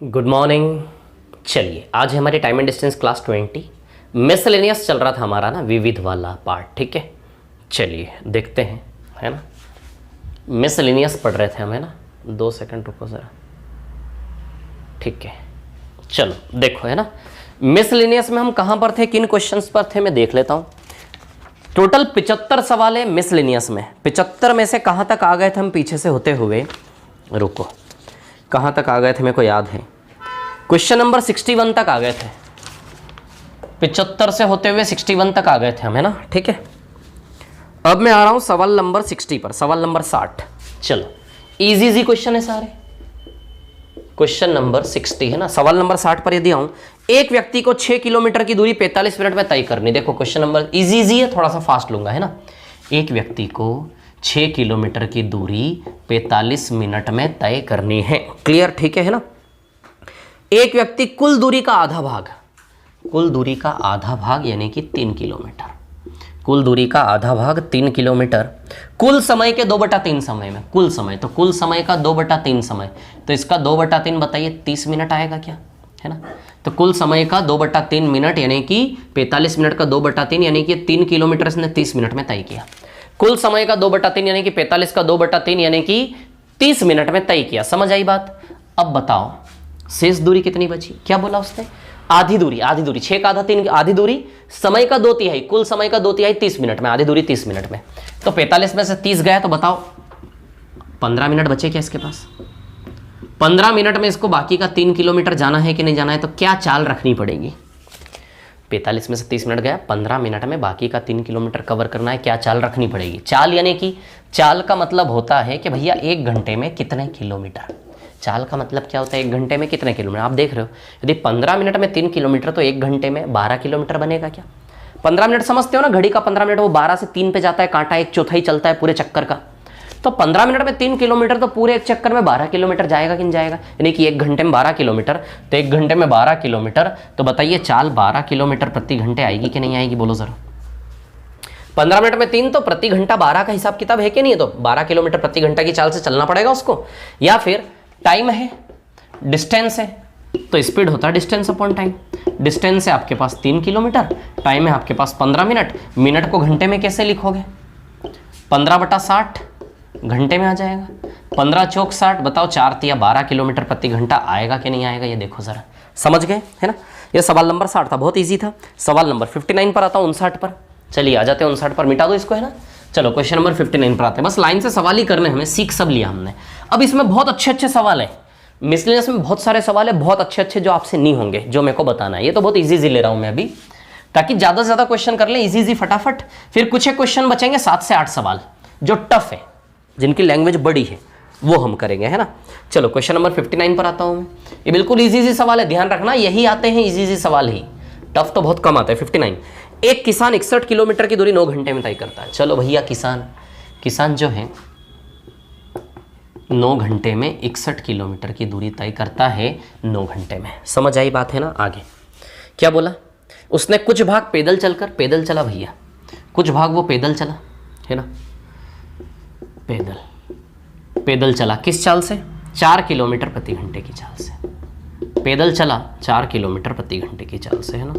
Good morning. चलिए आज हमारी time and distance class 20 miscellaneous चल रहा था हमारा ना, विविध वाला पार्ट। ठीक है, चलिए देखते हैं, है ना। मिसलेनियस पढ़ रहे थे हमें ना, 2 सेकंड रुको ज़रा। ठीक है, चलो देखो, है ना। मिसलेनियस में हम कहाँ पर थे, किन क्वेश्चंस पर थे, मैं देख लेता हूँ। टोटल 75 सवाल है मिसलेनियस में। 75 में से कहाँ तक आ गए थे हम पीछे से होते हुए, रुको, कहाँ तक आ गए थे मेरे को याद है। क्वेश्चन नंबर 61 तक आ गए थे। 75 से होते हुए 61 तक आ गए थे हम, है ना। ठीक है, अब मैं आ रहा हूँ सवाल नंबर 60 पर, सवाल नंबर 60। चलो इजी क्वेश्चन है सारे। क्वेश्चन नंबर 60 है ना, सवाल नंबर 60 पर यदि आऊँ, एक व्यक्ति को 6 किलोमीटर की दूरी 45 मिनट में तय करनी। देखो क्वेश्चन नंबर इजी है, थोड़ा सा फास्ट लूंगा, है ना। एक व्यक्ति को 6 किलोमीटर की दूरी 45 मिनट में तय करनी है। क्लियर, ठीक है ना। एक व्यक्ति कुल दूरी का आधा भाग, कुल दूरी का आधा भाग यानी कि 3 किलोमीटर, कुल दूरी का आधा भाग 3 किलोमीटर, कुल समय के 2/3 समय में, कुल समय, तो कुल समय का 2/3 समय, तो इसका 2/3 बताइए 30 मिनट आएगा क्या, है ना। तो कुल समय का 2/3 मिनट यानी कि 45 मिनट का 2/3 यानी कि 3 किलोमीटर इसने 30 मिनट में तय किया। कुल समय का 2/3 यानी कि 45 का 2/3 यानी कि 30 मिनट में तय किया। समझ आई बात। अब बताओ शेष दूरी कितनी बची, क्या बोला उसने, आधी दूरी, आधी दूरी 6 का आधा 3, आधी दूरी समय का 2/3, कुल समय का 2/3 30 मिनट में, आधी दूरी 30 मिनट में। तो 45 में से 30 गया, तो बताओ 15 मिनट बचे क्या इसके पास। 15 मिनट में इसको बाकी का 3 किलोमीटर जाना है कि नहीं जाना है, तो क्या चाल रखनी पड़ेगी। 45 में से 30 मिनट गया, 15 मिनट में बाकी का 3 किलोमीटर कवर करना है, क्या चाल रखनी पड़ेगी। चाल यानी कि चाल का मतलब होता है कि भैया 1 घंटे में कितने किलोमीटर, चाल का मतलब क्या होता है, 1 घंटे में कितने किलोमीटर। आप देख रहे हो, यदि 15 मिनट में 3 किलोमीटर तो 1 घंटे में 12 किलोमीटर बनेगा क्या। 15 मिनट समझते हो ना, घड़ी का 15 मिनट, वो 12 से 3 पे जाता है, कांटा 1/4 चलता है पूरे चक्कर का। तो 15 मिनट में 3 किलोमीटर, तो पूरे एक चक्कर में 12 किलोमीटर जाएगा कि नहीं जाएगा, यानी कि 1 घंटे में 12 किलोमीटर, तो 1 घंटे में 12 किलोमीटर, तो बताइए चाल 12 किलोमीटर प्रति घंटे आएगी कि नहीं आएगी, बोलो जरा। 15 मिनट में 3, तो प्रति घंटा 12 का हिसाब किताब है कि नहीं है, तो 12 किलोमीटर प्रति घंटा की चाल से चलना पड़ेगा उसको। या फिर टाइम है, डिस्टेंस है, तो स्पीड होता है डिस्टेंस अपॉन टाइम। डिस्टेंस है आपके पास 3 किलोमीटर, टाइम है आपके पास 15 मिनट, मिनट को घंटे में कैसे लिखोगे, 15/60 घंटे में आ जाएगा। 15 चौक 60, बताओ 4 तिया 12 किलोमीटर प्रति घंटा आएगा कि नहीं आएगा, ये देखो जरा। समझ गए, है ना। ये सवाल नंबर 60 था, बहुत ईजी था। सवाल नंबर 59 पर आता हूँ, 59 पर। चलिए आ जाते हैं 59 पर, मिटा दो इसको, है ना। चलो क्वेश्चन नंबर 59 पर आते हैं। बस लाइन से सवाल ही करने, हमें सीख सब लिया हमने। अब इसमें बहुत अच्छे सवाल है, मिसलेनियस में बहुत सारे सवाल है, बहुत अच्छे जो आपसे नहीं होंगे, जो मेरे को बताना है। ये तो बहुत इजी ले रहा हूँ मैं अभी, ताकि ज़्यादा से ज़्यादा क्वेश्चन कर लें इजी फटाफट। फिर कुछ एक क्वेश्चन बचेंगे 7 से 8 सवाल जो टफ है, जिनकी लैंग्वेज बड़ी है, वो हम करेंगे, है ना। चलो क्वेश्चन नंबर 59 पर आता हूँ मैं। ये बिल्कुल इजी सवाल है, ध्यान रखना, यही आते हैं इजी सवाल ही, टफ तो बहुत कम आता है। 59, एक किसान 61 किलोमीटर की दूरी 9 घंटे में तय करता है। चलो भैया, किसान जो है 9 घंटे में 61 किलोमीटर की दूरी तय करता है 9 घंटे में। समझ आई बात, है ना। आगे क्या बोला उसने, कुछ भाग पैदल चला भैया, कुछ भाग वो पैदल चला, है ना। पैदल चला किस चाल से, 4 किलोमीटर प्रति घंटे की चाल से। पैदल चला 4 किलोमीटर प्रति घंटे की चाल से, है ना।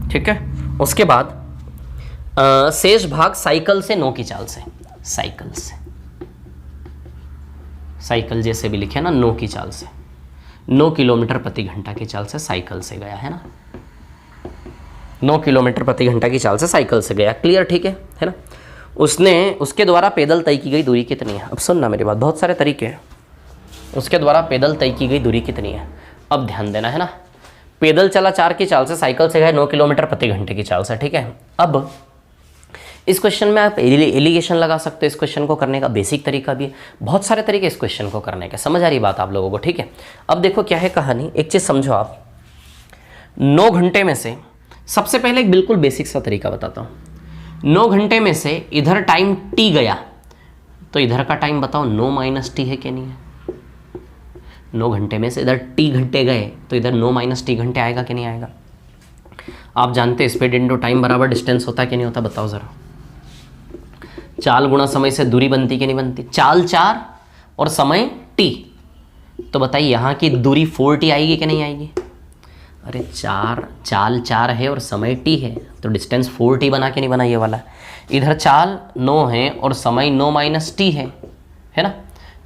ठीक है, उसके बाद शेष भाग साइकिल से 9 की चाल से, साइकिल जैसे भी लिखे ना, 9 की चाल से, 9 किलोमीटर प्रति घंटा की चाल से साइकिल से गया, है ना। 9 किलोमीटर प्रति घंटा की चाल से साइकिल से गया। क्लियर, ठीक है ना। उसके द्वारा पैदल तय की गई दूरी कितनी है। अब सुनना मेरी बात, बहुत सारे तरीके हैं। उसके द्वारा पैदल तय की गई दूरी कितनी है, अब ध्यान देना, है ना। पैदल चला 4 की चाल से, साइकिल से गए 9 किलोमीटर प्रति घंटे की चाल से, ठीक है। अब इस क्वेश्चन में आप एलिगेशन लगा सकते हो। इस क्वेश्चन को करने का बेसिक तरीका भी है, बहुत सारे तरीके इस क्वेश्चन को करने के। समझ आ रही बात आप लोगों को, ठीक है। अब देखो क्या है कहानी, एक चीज़ समझो आप। 9 घंटे में से सबसे पहले एक बिल्कुल बेसिक सा तरीका बताता हूँ। 9 घंटे में से इधर टाइम t गया, तो इधर का टाइम बताओ 9 - t है कि नहीं है। 9 घंटे में से इधर t घंटे गए, तो इधर 9 - t घंटे आएगा कि नहीं आएगा। आप जानते हैं स्पीड इंटू टाइम बराबर डिस्टेंस होता है कि नहीं होता, बताओ ज़रा। चाल गुणा समय से दूरी बनती कि नहीं बनती। चाल 4 और समय t, तो बताइए यहाँ की दूरी 4t आएगी कि नहीं आएगी? अरे चाल 4 है और समय t है, तो डिस्टेंस 4t बना के नहीं बना ये वाला। इधर चाल 9 है और समय 9 माइनस t है ना।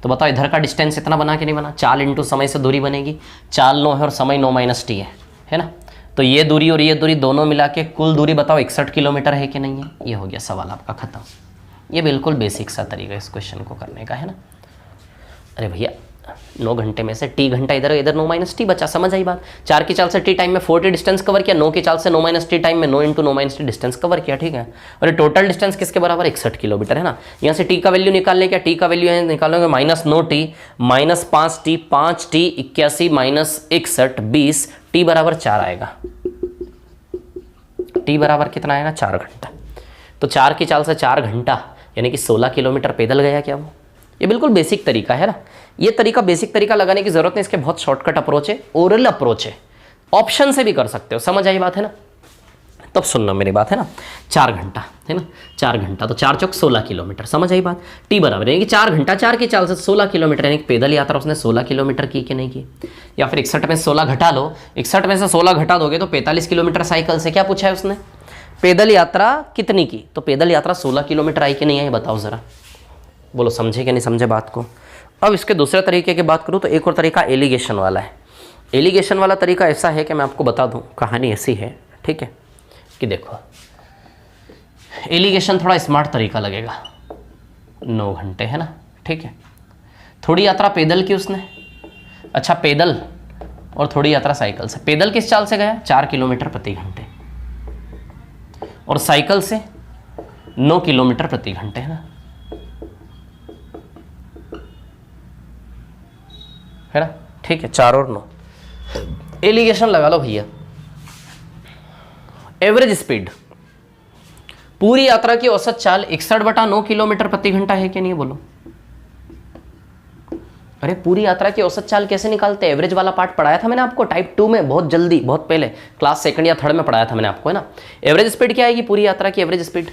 तो बताओ इधर का डिस्टेंस इतना बना के नहीं बना? चाल इंटू समय से दूरी बनेगी। चाल 9 है और समय 9 माइनस t है ना। तो ये दूरी और ये दूरी दोनों मिला के कुल दूरी बताओ 61 किलोमीटर है कि नहीं है? ये हो गया सवाल आपका खत्म। ये बिल्कुल बेसिक सा तरीका इस क्वेश्चन को करने का है ना। अरे भैया 9 घंटे में से t घंटा इधर, इधर 9 माइनस टी बचा, समझ आई बात। 4 की चाल से t टाइम में 4t डिस्टेंस कवर किया, 9 की चाल से 9 माइनस टी टाइम में 9 into 9 minus T distance cover किया, ठीक है। और ये टोटल डिस्टेंस किसके बराबर? 61 किलोमीटर है ना। यहाँ से t का वैल्यू निकालने क्या? t का वैल्यू है निकालोगे minus 9t minus 5t 5t 81 minus 61 20, t बराबर 4 आएगा। t बराबर कितना आएगा? 4 घंटा। तो 4 की चाल से 4 घंटा यानी कि 16 किलोमीटर पैदल गया क्या वो? ये बिल्कुल बेसिक तरीका है ना। ये तरीका बेसिक तरीका लगाने की जरूरत नहीं, इसके बहुत शॉर्टकट अप्रोच है, ओरल अप्रोच है, ऑप्शन से भी कर सकते हो। समझ आई बात है ना। तब सुनना मेरी बात है ना। 4 घंटा है ना, 4 घंटा तो 4 चौक 16 किलोमीटर, समझ आई बात। टी बराबर यानी कि 4 घंटा 4 की चाल से 16 किलोमीटर, यानी कि पैदल यात्रा उसने 16 किलोमीटर की कि नहीं की। या फिर 61 में 16 घटा लो, 61 में से 16 घटा दोगे तो 45 किलोमीटर साइकिल से। क्या पूछा है उसने? पैदल यात्रा कितनी की? तो पैदल यात्रा 16 किलोमीटर आई कि नहीं आई बताओ जरा, बोलो समझे कि नहीं समझे बात को। अब इसके दूसरे तरीके की बात करूँ तो एक और तरीका एलिगेशन वाला है। एलिगेशन वाला तरीका ऐसा है कि मैं आपको बता दूं, कहानी ऐसी है, ठीक है, कि देखो एलिगेशन थोड़ा स्मार्ट तरीका लगेगा। 9 घंटे है ना, ठीक है, थोड़ी यात्रा पैदल की उसने, अच्छा पैदल, और थोड़ी यात्रा साइकिल से। पैदल किस चाल से गया? 4 किलोमीटर प्रति घंटे, और साइकिल से 9 किलोमीटर प्रति घंटे, है ना, है ना, ठीक है, 4 और 9। एलिगेशन लगा लो भैया। एवरेज स्पीड, पूरी यात्रा की औसत चाल 61/9 किलोमीटर प्रति घंटा है कि नहीं, बोलो। अरे पूरी यात्रा की औसत चाल कैसे निकालते हैं? एवरेज वाला पार्ट पढ़ाया था मैंने आपको टाइप 2 में, बहुत जल्दी, बहुत पहले, क्लास 2nd या 3rd में पढ़ाया था मैंने आपको, है ना। एवरेज स्पीड क्या आएगी? पूरी यात्रा की average speed,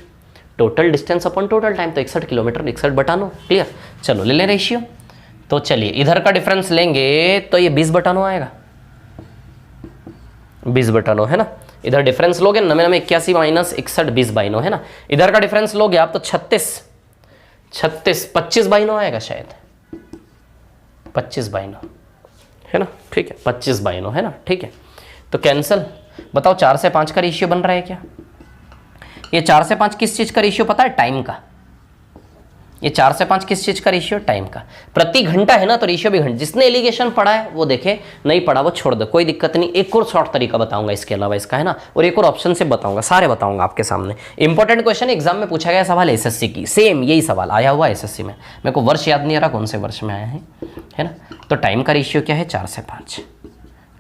total distance upon total time, तो 61 किलोमीटर 61/9, क्लियर। चलो ले लें रेशियो। तो चलिए इधर का डिफरेंस लेंगे तो ये 20/9 आएगा, 20/9 है ना। इधर डिफरेंस लोगे 81 माइनस 61 20/9 है ना। इधर का डिफरेंस लोगे आप तो 36 25/9 आएगा शायद, 25/9 है ना, ठीक है, 25/9 है ना, ठीक है। तो कैंसल। बताओ 4 से 5 का रेशियो बन रहा है क्या? ये 4 से 5 किस चीज का रेशियो पता है? टाइम का। ये 4 से 5 किस चीज का रेशियो? टाइम का। प्रति घंटा है ना, तो रेशियो भी घंटा। जिसने एलिगेशन पढ़ा है वो देखे, नहीं पढ़ा वो छोड़ दो, कोई दिक्कत नहीं। एक और शॉर्ट तरीका बताऊंगा इसके अलावा इसका, है ना, और एक और ऑप्शन से बताऊंगा, सारे बताऊंगा आपके सामने। इंपॉर्टेंट क्वेश्चन एग्जाम में पूछा गया सवाल एसएससी की, सेम यही सवाल आया हुआ एसएससी में। मेरे को वर्ष याद नहीं आ रहा कौन से वर्ष में आया है ना। तो टाइम का रेशियो क्या है? 4 से 5,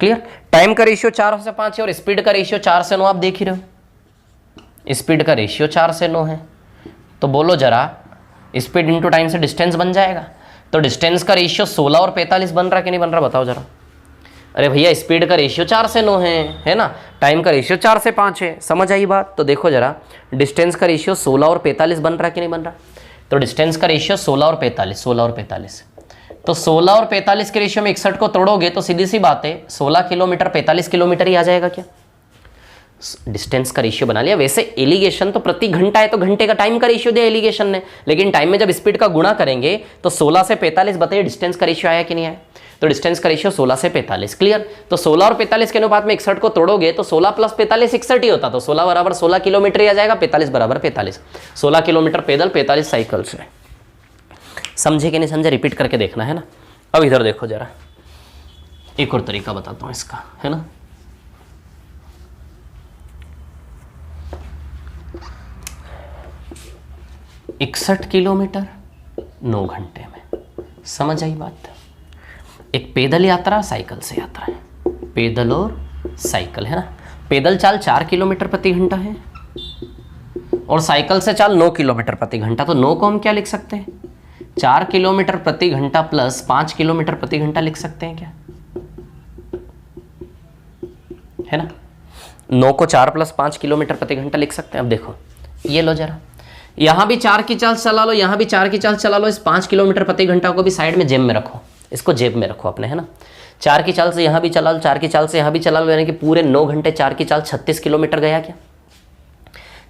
क्लियर। टाइम का रेशियो 4 से 5 है और स्पीड का रेशियो 4 से 9, आप देख ही रहे हो। स्पीड का रेशियो 4 से 9 है, तो बोलो जरा स्पीड इंटू टाइम से डिस्टेंस बन जाएगा। तो डिस्टेंस का रेशियो 16 और 45 बन रहा कि नहीं बन रहा, बताओ जरा। अरे भैया स्पीड का रेशियो 4 से 9 है ना, टाइम का रेशियो 4 से 5 है, समझ आई बात। तो देखो जरा डिस्टेंस का रेशियो 16 और 45 बन रहा कि नहीं बन रहा। तो डिस्टेंस का रेशियो 16 और 45, 16 और 45, तो 16 और 45 के रेशियो में 61 को तोड़ोगे तो सीधी सी बात है 16 किलोमीटर 45 किलोमीटर ही आ जाएगा क्या। डिस्टेंस का रेशियो बना लिया। वैसे एलिगेशन तो प्रति घंटा है, तो घंटे का टाइम का रेशियो दिया एलिगेशन ने, लेकिन टाइम में जब स्पीड का गुणा करेंगे तो 16 से 45, बताइए डिस्टेंस का रेशियो आया कि नहीं आया। तो डिस्टेंस का रेशियो 16 से 45, क्लियर। तो 16 और 45 के अनुपात में 61 को तोड़ोगे तो 16 प्लस 45 61 ही होता, तो 16 बराबर 16 किलोमीटर ही आ जाएगा, 45 बराबर 45, 16 किलोमीटर पैदल 45 साइकिल से। समझे कि नहीं समझे, रिपीट करके देखना है ना। अब इधर देखो जरा, एक और तरीका बताता हूं इसका, है ना। इकसठ किलोमीटर 9 घंटे में, समझ आई बात। एक पैदल यात्रा साइकिल से यात्रा है, पैदल और साइकिल, है ना। पैदल चाल 4 किलोमीटर प्रति घंटा है और साइकिल से चाल 9 किलोमीटर प्रति घंटा। तो 9 को हम क्या लिख सकते हैं? 4 किलोमीटर प्रति घंटा प्लस 5 किलोमीटर प्रति घंटा लिख सकते हैं क्या, है ना। 9 को 4 प्लस 5 किलोमीटर प्रति घंटा लिख सकते हैं। अब देखो ये लो जरा, यहां भी 4 की चाल चला लो, यहां भी 4 की चाल चला लो, इस 5 किलोमीटर प्रति घंटा को भी साइड में जेब में रखो, इसको जेब में रखो अपने, है ना। 4 की चाल से यहाँ भी चला लो, 4 की चाल से यहाँ भी चला लो, यानी कि पूरे 9 घंटे 4 की चाल 36 किलोमीटर गया क्या।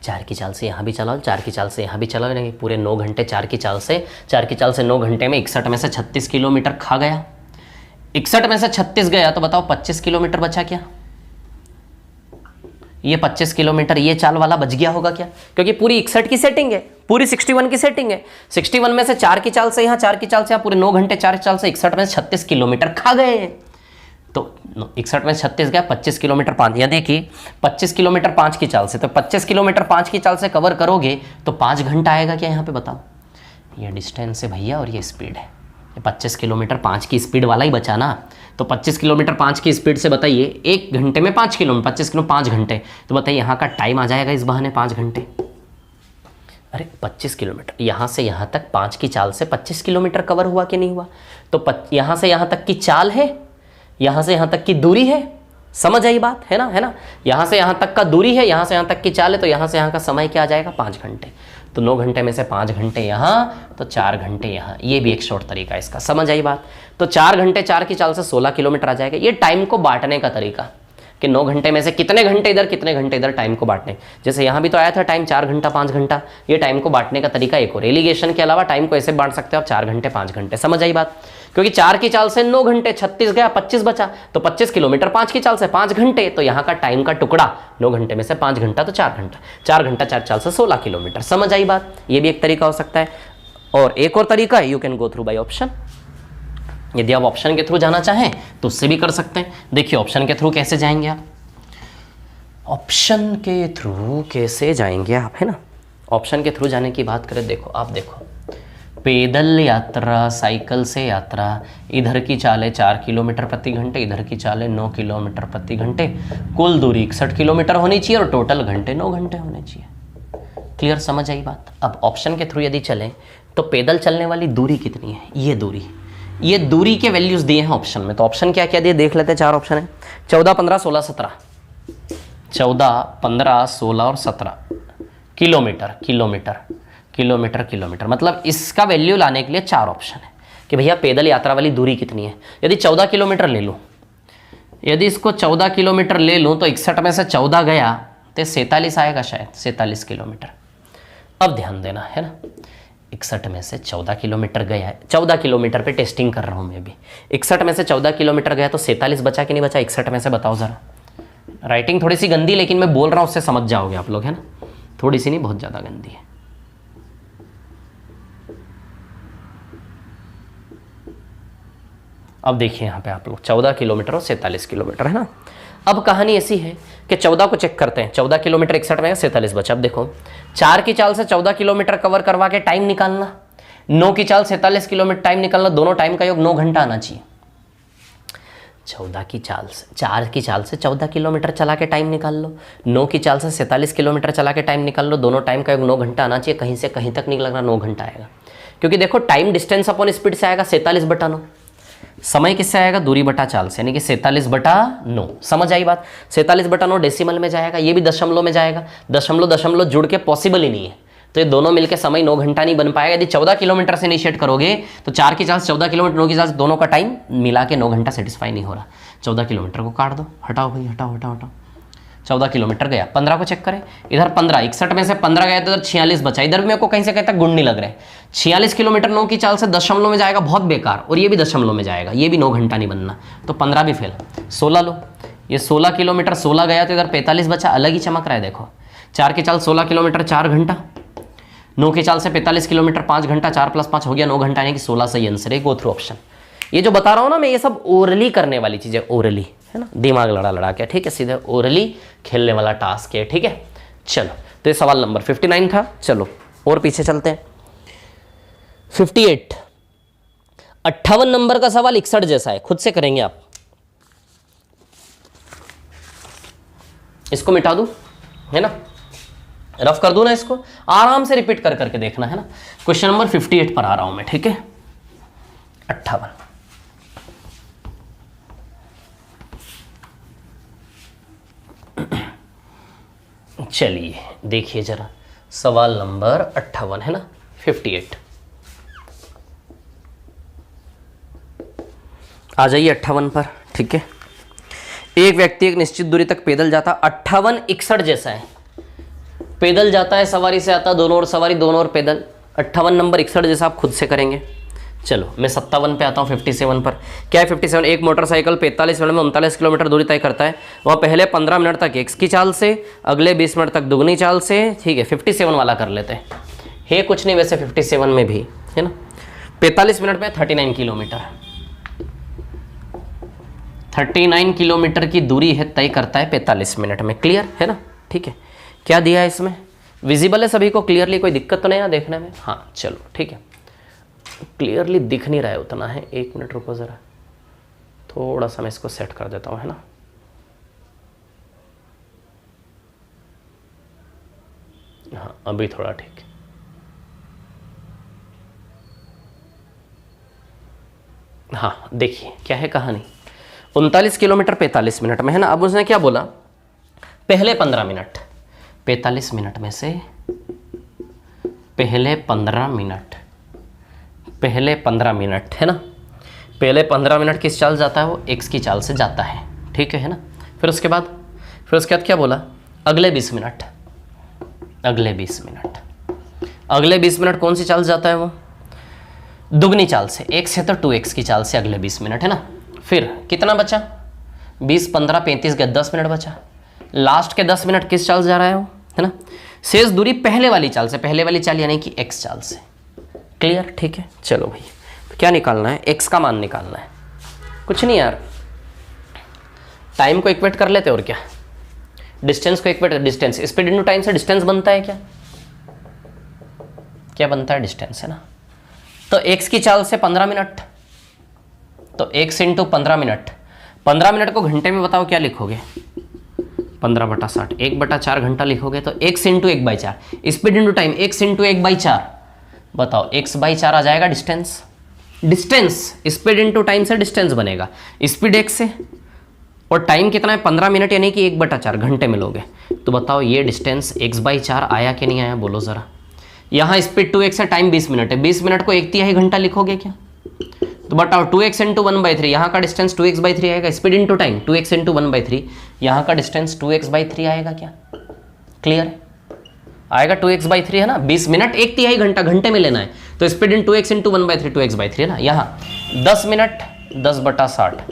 4 की चाल से यहाँ भी चला लो, 4 की चाल से यहाँ भी चला लो, यानी कि पूरे 9 घंटे 4 की चाल से 9 घंटे में 61 में से 36 किलोमीटर खा गया। 61 में से 36 गया तो बताओ 25 किलोमीटर बचा क्या। ये 25 किलोमीटर ये चाल वाला बच गया होगा क्या, क्योंकि पूरी 61 की सेटिंग है, पूरी 61 की सेटिंग है। 61 में से 4 की चाल से यहाँ, 4 की चाल से यहाँ, पूरे 9 घंटे 4 की चाल से 61 में से 36 किलोमीटर खा गए। तो 61 में 36 गया, 25 किलोमीटर 5, या देखिए 25 किलोमीटर 5 की चाल से, तो 25 किलोमीटर 5 की चाल से कवर करोगे तो 5 घंटा आएगा क्या यहाँ पे बताओ। ये डिस्टेंस है भैया और ये स्पीड है, 25 किलोमीटर 5 की स्पीड वाला ही बचा ना। तो 25 किलोमीटर 5 की स्पीड से बताइए 1 घंटे में 5 किलोमीटर, 25 किलो 5 घंटे, तो बताइए यहाँ का टाइम आ जाएगा इस बहाने 5 घंटे। अरे 25 किलोमीटर यहाँ से यहाँ तक 5 की चाल से 25 किलोमीटर कवर हुआ कि नहीं हुआ। तो यहाँ से यहाँ तक की चाल है, यहाँ से यहाँ तक की दूरी है, समझ आई बात, है ना। यहाँ से यहाँ तक का दूरी है, यहाँ से यहाँ तक की चाल है, तो यहाँ से यहाँ का समय क्या आ जाएगा 5 घंटे। तो 9 घंटे में से 5 घंटे यहाँ, तो 4 घंटे यहाँ। ये भी एक शॉर्ट तरीका है इसका, समझ आई बात। तो 4 घंटे 4 की चाल से 16 किलोमीटर आ जाएगा। ये टाइम को बांटने का तरीका कि 9 घंटे में से कितने घंटे इधर कितने घंटे इधर, टाइम को बांटने। जैसे यहाँ भी तो आया था टाइम 4 घंटा 5 घंटा, ये टाइम को बांटने का तरीका एक और। एलिगेशन के अलावा टाइम को ऐसे बांट सकते हो आप 4 घंटे 5 घंटे, समझ आई बात। क्योंकि 4 की चाल से 9 घंटे, 36 गया 25 बचा, तो 25 किलोमीटर 5 की चाल से 5 घंटे, तो यहाँ का टाइम का टुकड़ा 9 घंटे में से 5 घंटा तो 4 घंटा, 4 घंटा 4 चाल से 16 किलोमीटर, समझ आई बात। ये भी एक तरीका हो सकता है। और एक और तरीका है, you can go through by option. यदि आप ऑप्शन के थ्रू जाना चाहें तो उससे भी कर सकते हैं। देखिए ऑप्शन के थ्रू कैसे जाएंगे आप, ऑप्शन के थ्रू कैसे जाएंगे आप, है ना। ऑप्शन के थ्रू जाने की बात करें, देखो आप देखो, पैदल यात्रा, साइकिल से यात्रा, इधर की चालें 4 किलोमीटर प्रति घंटे, इधर की चालें 9 किलोमीटर प्रति घंटे, कुल दूरी 61 किलोमीटर होनी चाहिए और टोटल घंटे 9 घंटे होने चाहिए। क्लियर, समझ आई बात। अब ऑप्शन के थ्रू यदि चलें तो पैदल चलने वाली दूरी कितनी है, ये दूरी के वैल्यूज दिए हैं ऑप्शन में। तो ऑप्शन क्या क्या दिए देख लेते हैं। 4 ऑप्शन है, 14 15 16 17, 14 15 16 और 17 किलोमीटर, मतलब इसका वैल्यू लाने के लिए 4 ऑप्शन है कि भैया पैदल यात्रा वाली दूरी कितनी है। यदि 14 किलोमीटर ले लूँ, यदि इसको 14 किलोमीटर ले लूँ तो 61 में से 14 गया तो 47 आएगा शायद, 47 किलोमीटर। अब ध्यान देना, है ना, 61 में से 14 किलोमीटर गया है, 14 किलोमीटर पे टेस्टिंग कर रहा हूँ मैं भी। 61 में से 14 किलोमीटर गया तो 47 बचा कि नहीं बचा 61 में से, बताओ ज़रा। राइटिंग थोड़ी सी गंदी, लेकिन मैं बोल रहा हूँ उससे समझ जाओगे आप लोग, है ना। थोड़ी सी नहीं, बहुत ज़्यादा गंदी है। अब देखिए यहाँ पे आप लोग 14 किलोमीटर और 47 किलोमीटर, है ना। अब कहानी ऐसी है कि 14 को चेक करते हैं, 14 किलोमीटर 61 में 47 बचा। अब देखो 4 की चाल से 14 किलोमीटर कवर करवा के टाइम निकालना, 9 की चाल 47 किलोमीटर टाइम निकालना, दोनों टाइम का योग 9 घंटा आना चाहिए। 14 की चाल से 4 की चाल से 14 किलोमीटर चला के टाइम निकाल लो, 9 की चाल से 47 किलोमीटर चला के टाइम निकाल लो, दोनों टाइम का योग 9 घंटा आना चाहिए। कहीं से कहीं तक नहीं लगना 9 घंटा आएगा, क्योंकि देखो टाइम डिस्टेंस अपॉन स्पीड से आएगा 47/9, समय किससे आएगा दूरी बटा चाल से, यानी कि 47/9। समझ आई बात। 47/9 डेसिमल में जाएगा, ये भी दशमलव में जाएगा, दशमलव जुड़ के पॉसिबल ही नहीं है, तो ये दोनों मिलकर समय 9 घंटा नहीं बन पाएगा। यदि 14 किलोमीटर से इनिशिएट करोगे तो 4 की चाल 14 किलोमीटर, 9 की चाल दोनों का टाइम मिला के 9 घंटा सेटिस्फाई नहीं हो रहा। 14 किलोमीटर को काट दो, हटाओ भाई, हटाओ 14 किलोमीटर गया। 15 को चेक करें, इधर 15, 61 में से 15 गया तो इधर 46 बचा। इधर भी मेरे को कहीं से कहीं तक गुण नहीं लग रहा है। 46 किलोमीटर 9 की चाल से दशमलव में जाएगा, बहुत बेकार, और ये भी दशमलव में जाएगा, ये भी 9 घंटा नहीं बनना, तो 15 भी फेल। 16 लो, ये 16 किलोमीटर 16 गया तो इधर 45 बचा, अलग ही चमक रहा है। देखो 4 की चाल 16 किलोमीटर 4 घंटा, 9 की चाल से 45 किलोमीटर 5 घंटा, 4 + 5 हो गया 9 घंटा, यानी कि 16 सही आंसर है, गो थ्रू ऑप्शन। ये जो बता रहा हूँ ना मैं, ये सब ओरली करने वाली चीज़ है, ओरली, है ना, दिमाग लड़ा के, ठीक है, सीधे ओरली खेलने वाला टास्क है, ठीक है। चलो, तो ये सवाल नंबर 59 था। चलो और पीछे चलते हैं। 58, 58 नंबर का सवाल 61 जैसा है, खुद से करेंगे आप। इसको मिटा दूं, है ना, रफ कर दूं ना, इसको आराम से रिपीट कर करके देखना, है ना। क्वेश्चन नंबर 58 पर आ रहा हूं मैं, ठीक है। 58, चलिए देखिए जरा, सवाल नंबर 58 है ना, 58। आ जाइए 58 पर, ठीक है। एक व्यक्ति एक निश्चित दूरी तक पैदल जाता, 58 61 जैसा है, पैदल जाता है, सवारी से आता, दोनों ओर सवारी दोनों ओर पैदल, 58 नंबर 61 जैसा आप खुद से करेंगे। चलो मैं 57 पे आता हूँ, 57 पर क्या है 57, एक मोटरसाइकिल 45 मिनट में 39 किलोमीटर दूरी तय करता है। वह पहले 15 मिनट तक एक्स की चाल से, अगले 20 मिनट तक दुगनी चाल से, ठीक है। 57 वाला कर लेते हैं, है कुछ नहीं वैसे 57 में भी, है ना। 45 मिनट में 39 किलोमीटर, 39 किलोमीटर की दूरी है, तय करता है 45 मिनट में। क्लियर है ना, ठीक है। क्या दिया है इसमें, विजिबल है सभी को क्लियरली, कोई दिक्कत तो नहीं ना देखने में? हाँ चलो ठीक है, क्लियरली दिख नहीं रहा है उतना है। एक मिनट रुको ज़रा, थोड़ा सा मैं इसको सेट कर देता हूँ, है ना। हाँ अभी थोड़ा ठीक। हाँ देखिए क्या है कहानी, 39 किलोमीटर 45 मिनट में, है ना। अब उसने क्या बोला, पहले 15 मिनट, 45 मिनट में से पहले 15 मिनट, पहले 15 मिनट, है ना। पहले 15 मिनट किस चाल जाता है, वो एक्स की चाल से जाता है, ठीक है ना। फिर उसके बाद क्या बोला, अगले 20 मिनट, अगले 20 मिनट, अगले 20 मिनट कौन सी चाल जाता है, वो दुगनी चाल से, एक्स है तो 2x की चाल से अगले 20 मिनट, है ना। फिर कितना बचा, 20 15 35 के 10 मिनट बचा, लास्ट के 10 मिनट किस चाल से जा रहा है वो, है ना। शेष दूरी पहले वाली चाल से, पहले वाली चाल यानी कि एक्स चाल से। क्लियर, ठीक है। चलो भाई तो क्या निकालना है, एक्स का मान निकालना है, कुछ नहीं यार, टाइम को इक्वेट कर लेते और क्या, डिस्टेंस को equate, distance speed into time से डिस्टेंस बनता है, क्या बनता है, डिस्टेंस, है ना। तो एक्स की चाल से 15 मिनट, तो एक्स इंटू 15 मिनट, 15 मिनट को घंटे में बताओ क्या लिखोगे, 15/60, 1/4 घंटा लिखोगे, तो x into 1/4, speed into time, x into 1/4, बताओ x/4 आ जाएगा distance, distance speed into time से डिस्टेंस बनेगा, स्पीड x से और टाइम कितना है 15 मिनट यानी कि 1/4 घंटे में लोगे, तो बताओ ये डिस्टेंस x/4 आया कि नहीं आया, बोलो ज़रा। यहाँ स्पीड 2x है, टाइम 20 मिनट है, 20 मिनट को 1/3 घंटा लिखोगे क्या, तो बताओ 2x इंटू 1/3, यहाँ का डिस्टेंस 2x/3 आएगा, speed into time 2x into 1/3, यहाँ का डिस्टेंस 2x/3 आएगा क्या, क्लियर है, आएगा 2x/3, है ना। 20 मिनट 1/3 घंटा, घंटे में लेना है, तो speed in 2x into 1/3 2x/3, है ना। यहाँ 10 मिनट 10/60,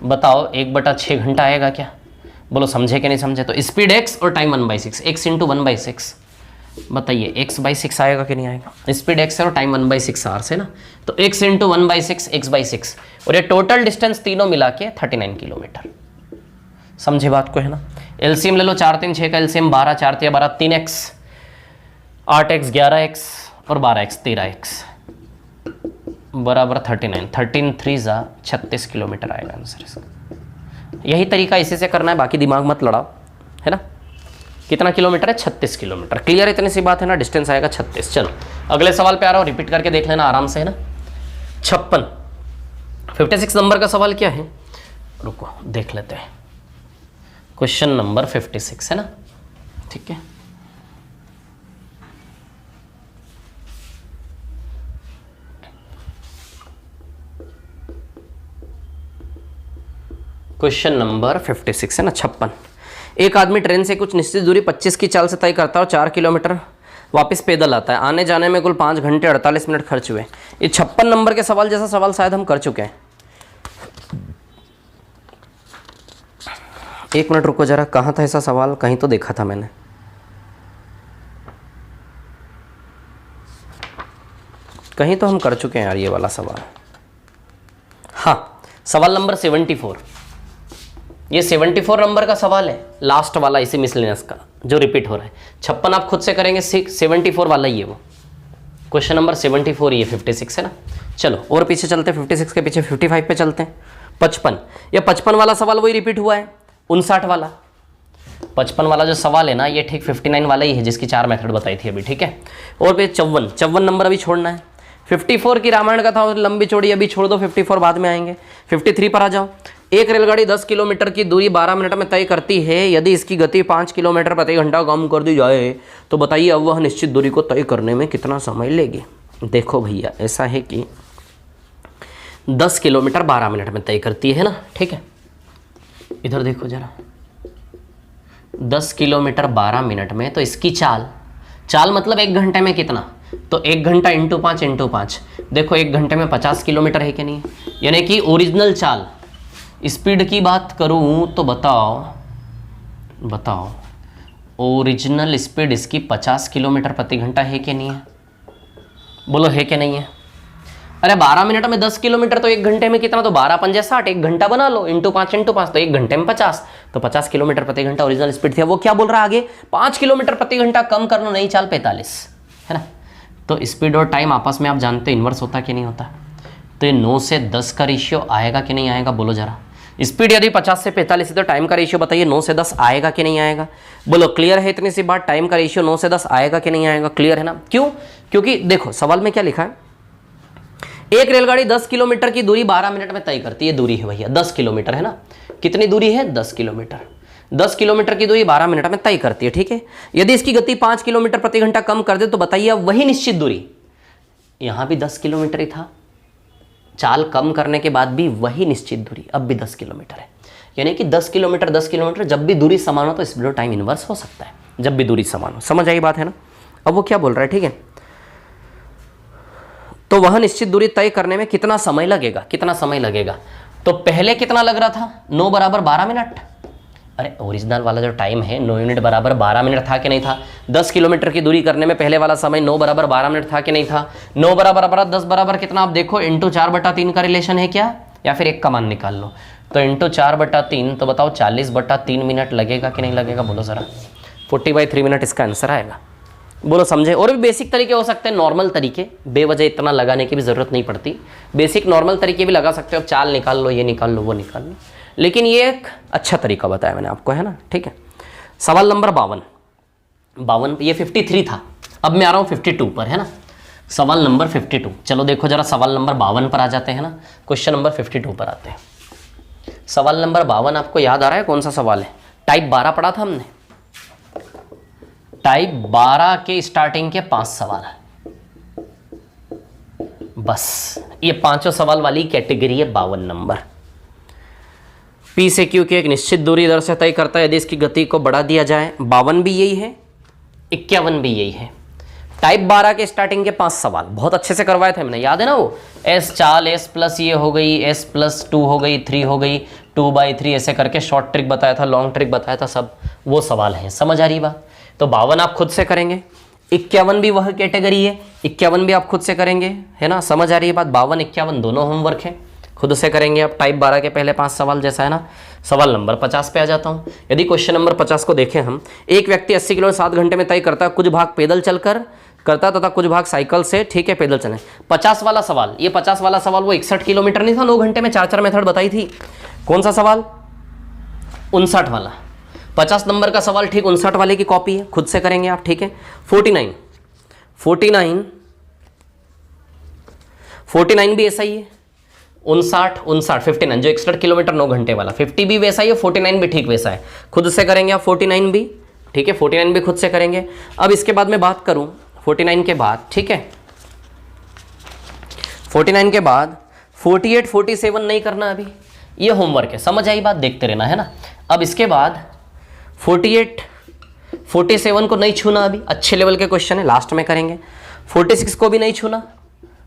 बताओ 1/6 घंटा आएगा क्या, बोलो समझे कि नहीं समझे। तो स्पीड x और टाइम 1/6, x इंटू 1/6, बताइए x/6 आएगा कि नहीं आएगा, स्पीड x है और टाइम 1/6 आवर्स है ना, तो x इंटू 1/6 x/6, और ये टोटल डिस्टेंस तीनों मिला के 39 किलोमीटर, समझे बात को, है ना। एलसीएम ले लो, 4 3 6 का एलसीएम 12, 4 3 12, 3x, 8x 11x और 12x 13x बराबर 39, 13 3 36 किलोमीटर आएगा आंसर इसका। यही तरीका इसी से करना है, बाकी दिमाग मत लड़ाओ, है ना। कितना किलोमीटर है, 36 किलोमीटर। क्लियर, इतनी सी बात है ना, डिस्टेंस आएगा 36। चलो अगले सवाल पे आ रहा हूँ, रिपीट करके देख लेना आराम से, है ना। 56 नंबर का सवाल क्या है, रुको देख लेते हैं, क्वेश्चन नंबर 56 है ना, ठीक है। क्वेश्चन नंबर 56 है ना, 56। एक आदमी ट्रेन से कुछ निश्चित दूरी 25 की चाल से तय करता है और 4 किलोमीटर वापस पैदल आता है, आने जाने में कुल 5 घंटे 48 मिनट खर्च हुए। ये 56 नंबर के सवाल जैसा सवाल शायद हम कर चुके हैं। एक मिनट रुको जरा, कहाँ था ऐसा सवाल, कहीं तो देखा था मैंने, कहीं तो हम कर चुके हैं यार ये वाला सवाल। हाँ, सवाल नंबर 74, ये 74 नंबर का सवाल है, लास्ट वाला इसी मिसलेनियस का जो रिपीट हो रहा है। 56 आप खुद से करेंगे, 74 वाला ही है वो, क्वेश्चन नंबर 74 ये 56 है ना। चलो और पीछे चलते हैं, 56 के पीछे 55 पे चलते हैं। 55, ये 55 वाला सवाल वही रिपीट हुआ है, 59 वाला 55 वाला जो सवाल है ना, ये ठीक 59 वाला ही है जिसकी 4 मेथड बताई थी अभी, ठीक है। और फिर 54 नंबर अभी छोड़ना है। 54 की रामायण कथा लंबी चौड़ी अभी छोड़ दो, 54 बाद में आएंगे। 53 पर आ जाओ। एक रेलगाड़ी 10 किलोमीटर की दूरी 12 मिनट में तय करती है, यदि इसकी गति 5 किलोमीटर प्रति घंटा कम कर दी जाए तो बताइए अब वह निश्चित दूरी को तय करने में कितना समय लेगी। देखो भैया ऐसा है कि 10 किलोमीटर 12 मिनट में तय करती है ना, ठीक है। इधर देखो जरा, 10 किलोमीटर 12 मिनट में, तो इसकी चाल मतलब 1 घंटे में कितना, तो 1 घंटा इंटू 5 देखो 1 घंटे में 50 किलोमीटर है कि नहीं, यानी कि ओरिजिनल चाल स्पीड की बात करूं तो बताओ ओरिजिनल स्पीड इसकी 50 किलोमीटर प्रति घंटा है कि नहीं है, बोलो है कि नहीं है। अरे 12 मिनट में 10 किलोमीटर, तो 1 घंटे में कितना, तो 12 पंजे 60, 1 घंटा बना लो, इंटू 5 तो 1 घंटे में 50, तो 50 किलोमीटर प्रति घंटा ओरिजिनल स्पीड थी। वो क्या बोल रहा है आगे, 5 किलोमीटर प्रति घंटा कम करना, नई चाल 45, है ना। तो स्पीड और टाइम आपस में आप जानते हो इन्वर्स होता कि नहीं होता, तो ये 9 से 10 का रेशियो आएगा कि नहीं आएगा, बोलो जरा। स्पीड यदि 50 से 45 है तो टाइम का रेशियो बताइए 9 से 10 आएगा कि नहीं आएगा, बोलो। क्लियर है इतनी सी बात, टाइम का रेशियो 9 से 10 आएगा कि नहीं आएगा, क्लियर है ना। क्यों, क्योंकि देखो सवाल में क्या लिखा है, एक रेलगाड़ी 10 किलोमीटर की दूरी 12 मिनट में तय करती है, दूरी है भैया 10 किलोमीटर, है ना। कितनी दूरी है, 10 किलोमीटर। 10 किलोमीटर की दूरी 12 मिनट में तय करती है, ठीक है। यदि इसकी गति 5 किलोमीटर प्रति घंटा कम कर दे तो बताइए अब वही निश्चित दूरी, यहां भी 10 किलोमीटर ही था, चाल कम करने के बाद भी वही निश्चित दूरी अब भी 10 किलोमीटर है, यानी कि 10 किलोमीटर जब भी दूरी समान हो तो स्पीड और टाइम इनवर्स हो सकता है, जब भी दूरी समान हो। समझ आई बात है ना। अब वो क्या बोल रहा है, ठीक है, तो वह निश्चित दूरी तय करने में कितना समय लगेगा, तो पहले कितना लग रहा था, 9 बराबर 12 मिनट। अरे ओरिजिनल वाला जो टाइम है 9 यूनिट बराबर 12 मिनट था कि नहीं था। 10 किलोमीटर की दूरी करने में पहले वाला समय 9 बराबर 12 मिनट था कि नहीं था। 9 बराबर 10 बराबर कितना, आप देखो इंटू 4/3 का रिलेशन है क्या, या फिर 1 का मान निकाल लो, तो इंटू 4/3, तो बताओ 40/3 मिनट लगेगा कि नहीं लगेगा, बोलो ज़रा। 40/3 मिनट इसका आंसर आएगा, बोलो समझे। और भी बेसिक तरीके हो सकते हैं, नॉर्मल तरीके, बेवजह इतना लगाने की भी ज़रूरत नहीं पड़ती, बेसिक नॉर्मल तरीके भी लगा सकते हो, चाल निकाल लो, ये निकाल लो, वो निकाल लो, लेकिन ये एक अच्छा तरीका बताया मैंने आपको, है ना, ठीक है। सवाल नंबर 52, ये 53 था, अब मैं आ रहा हूँ 52 पर, है ना। सवाल नंबर 52, चलो देखो जरा, सवाल नंबर 52 पर आ जाते हैं ना, क्वेश्चन नंबर 52 पर आते हैं। सवाल नंबर 52 आपको याद आ रहा है कौन सा सवाल है, टाइप 12 पढ़ा था हमने, टाइप 12 के स्टार्टिंग के 5 सवाल, बस ये 5 सवाल वाली कैटेगरी है 52 नंबर। पी से क्यू की एक निश्चित दूरी दर से तय करता है, यदि इसकी गति को बढ़ा दिया जाए। 52 भी यही है, 51 भी यही है। टाइप 12 के स्टार्टिंग के 5 सवाल बहुत अच्छे से करवाए थे हमने, याद है ना, वो एस चाल, एस प्लस ये हो गई, एस प्लस 2 हो गई, 3 हो गई, 2/3 ऐसे करके शॉर्ट ट्रिक बताया था, लॉन्ग ट्रिक बताया था, सब वो सवाल हैं। समझ आ रही बात। तो 52 आप खुद से करेंगे, 51 भी वह कैटेगरी है, 51 भी आप खुद से करेंगे, है ना। समझ आ रही है बात। 52 51 दोनों होमवर्क है, खुद से करेंगे। अब टाइप 12 के पहले 5 सवाल जैसा है ना। सवाल नंबर 50 पे आ जाता हूँ। यदि क्वेश्चन नंबर 50 को देखें हम, एक व्यक्ति 80 किलोमीटर 7 घंटे में तय करता है, कुछ भाग पैदल चलकर करता तथा कुछ भाग साइकिल से, ठीक है, पैदल चलें। 50 वाला सवाल, ये 50 वाला सवाल वो 61 किलोमीटर नहीं था 9 घंटे में, 4 मेथड बताई थी। कौन सा सवाल, 59 वाला। 50 नंबर का सवाल ठीक 59 वाले की कॉपी है, खुद से करेंगे आप, ठीक है। 49 भी ऐसा ही है। 59 जो 61 किलोमीटर 9 घंटे वाला, 50 भी वैसा ही है, 49 भी ठीक वैसा है, खुद से करेंगे आप 49 भी, ठीक है। 49 भी खुद से करेंगे। अब इसके बाद मैं बात करूं 49 के बाद, ठीक है, 49 के बाद 48 47 नहीं करना अभी, ये होमवर्क है, समझ आई बात, देखते रहना, है ना। अब इसके बाद 48 47 को नहीं छूना, अभी अच्छे लेवल के क्वेश्चन है, लास्ट में करेंगे। 46 को भी नहीं छूना,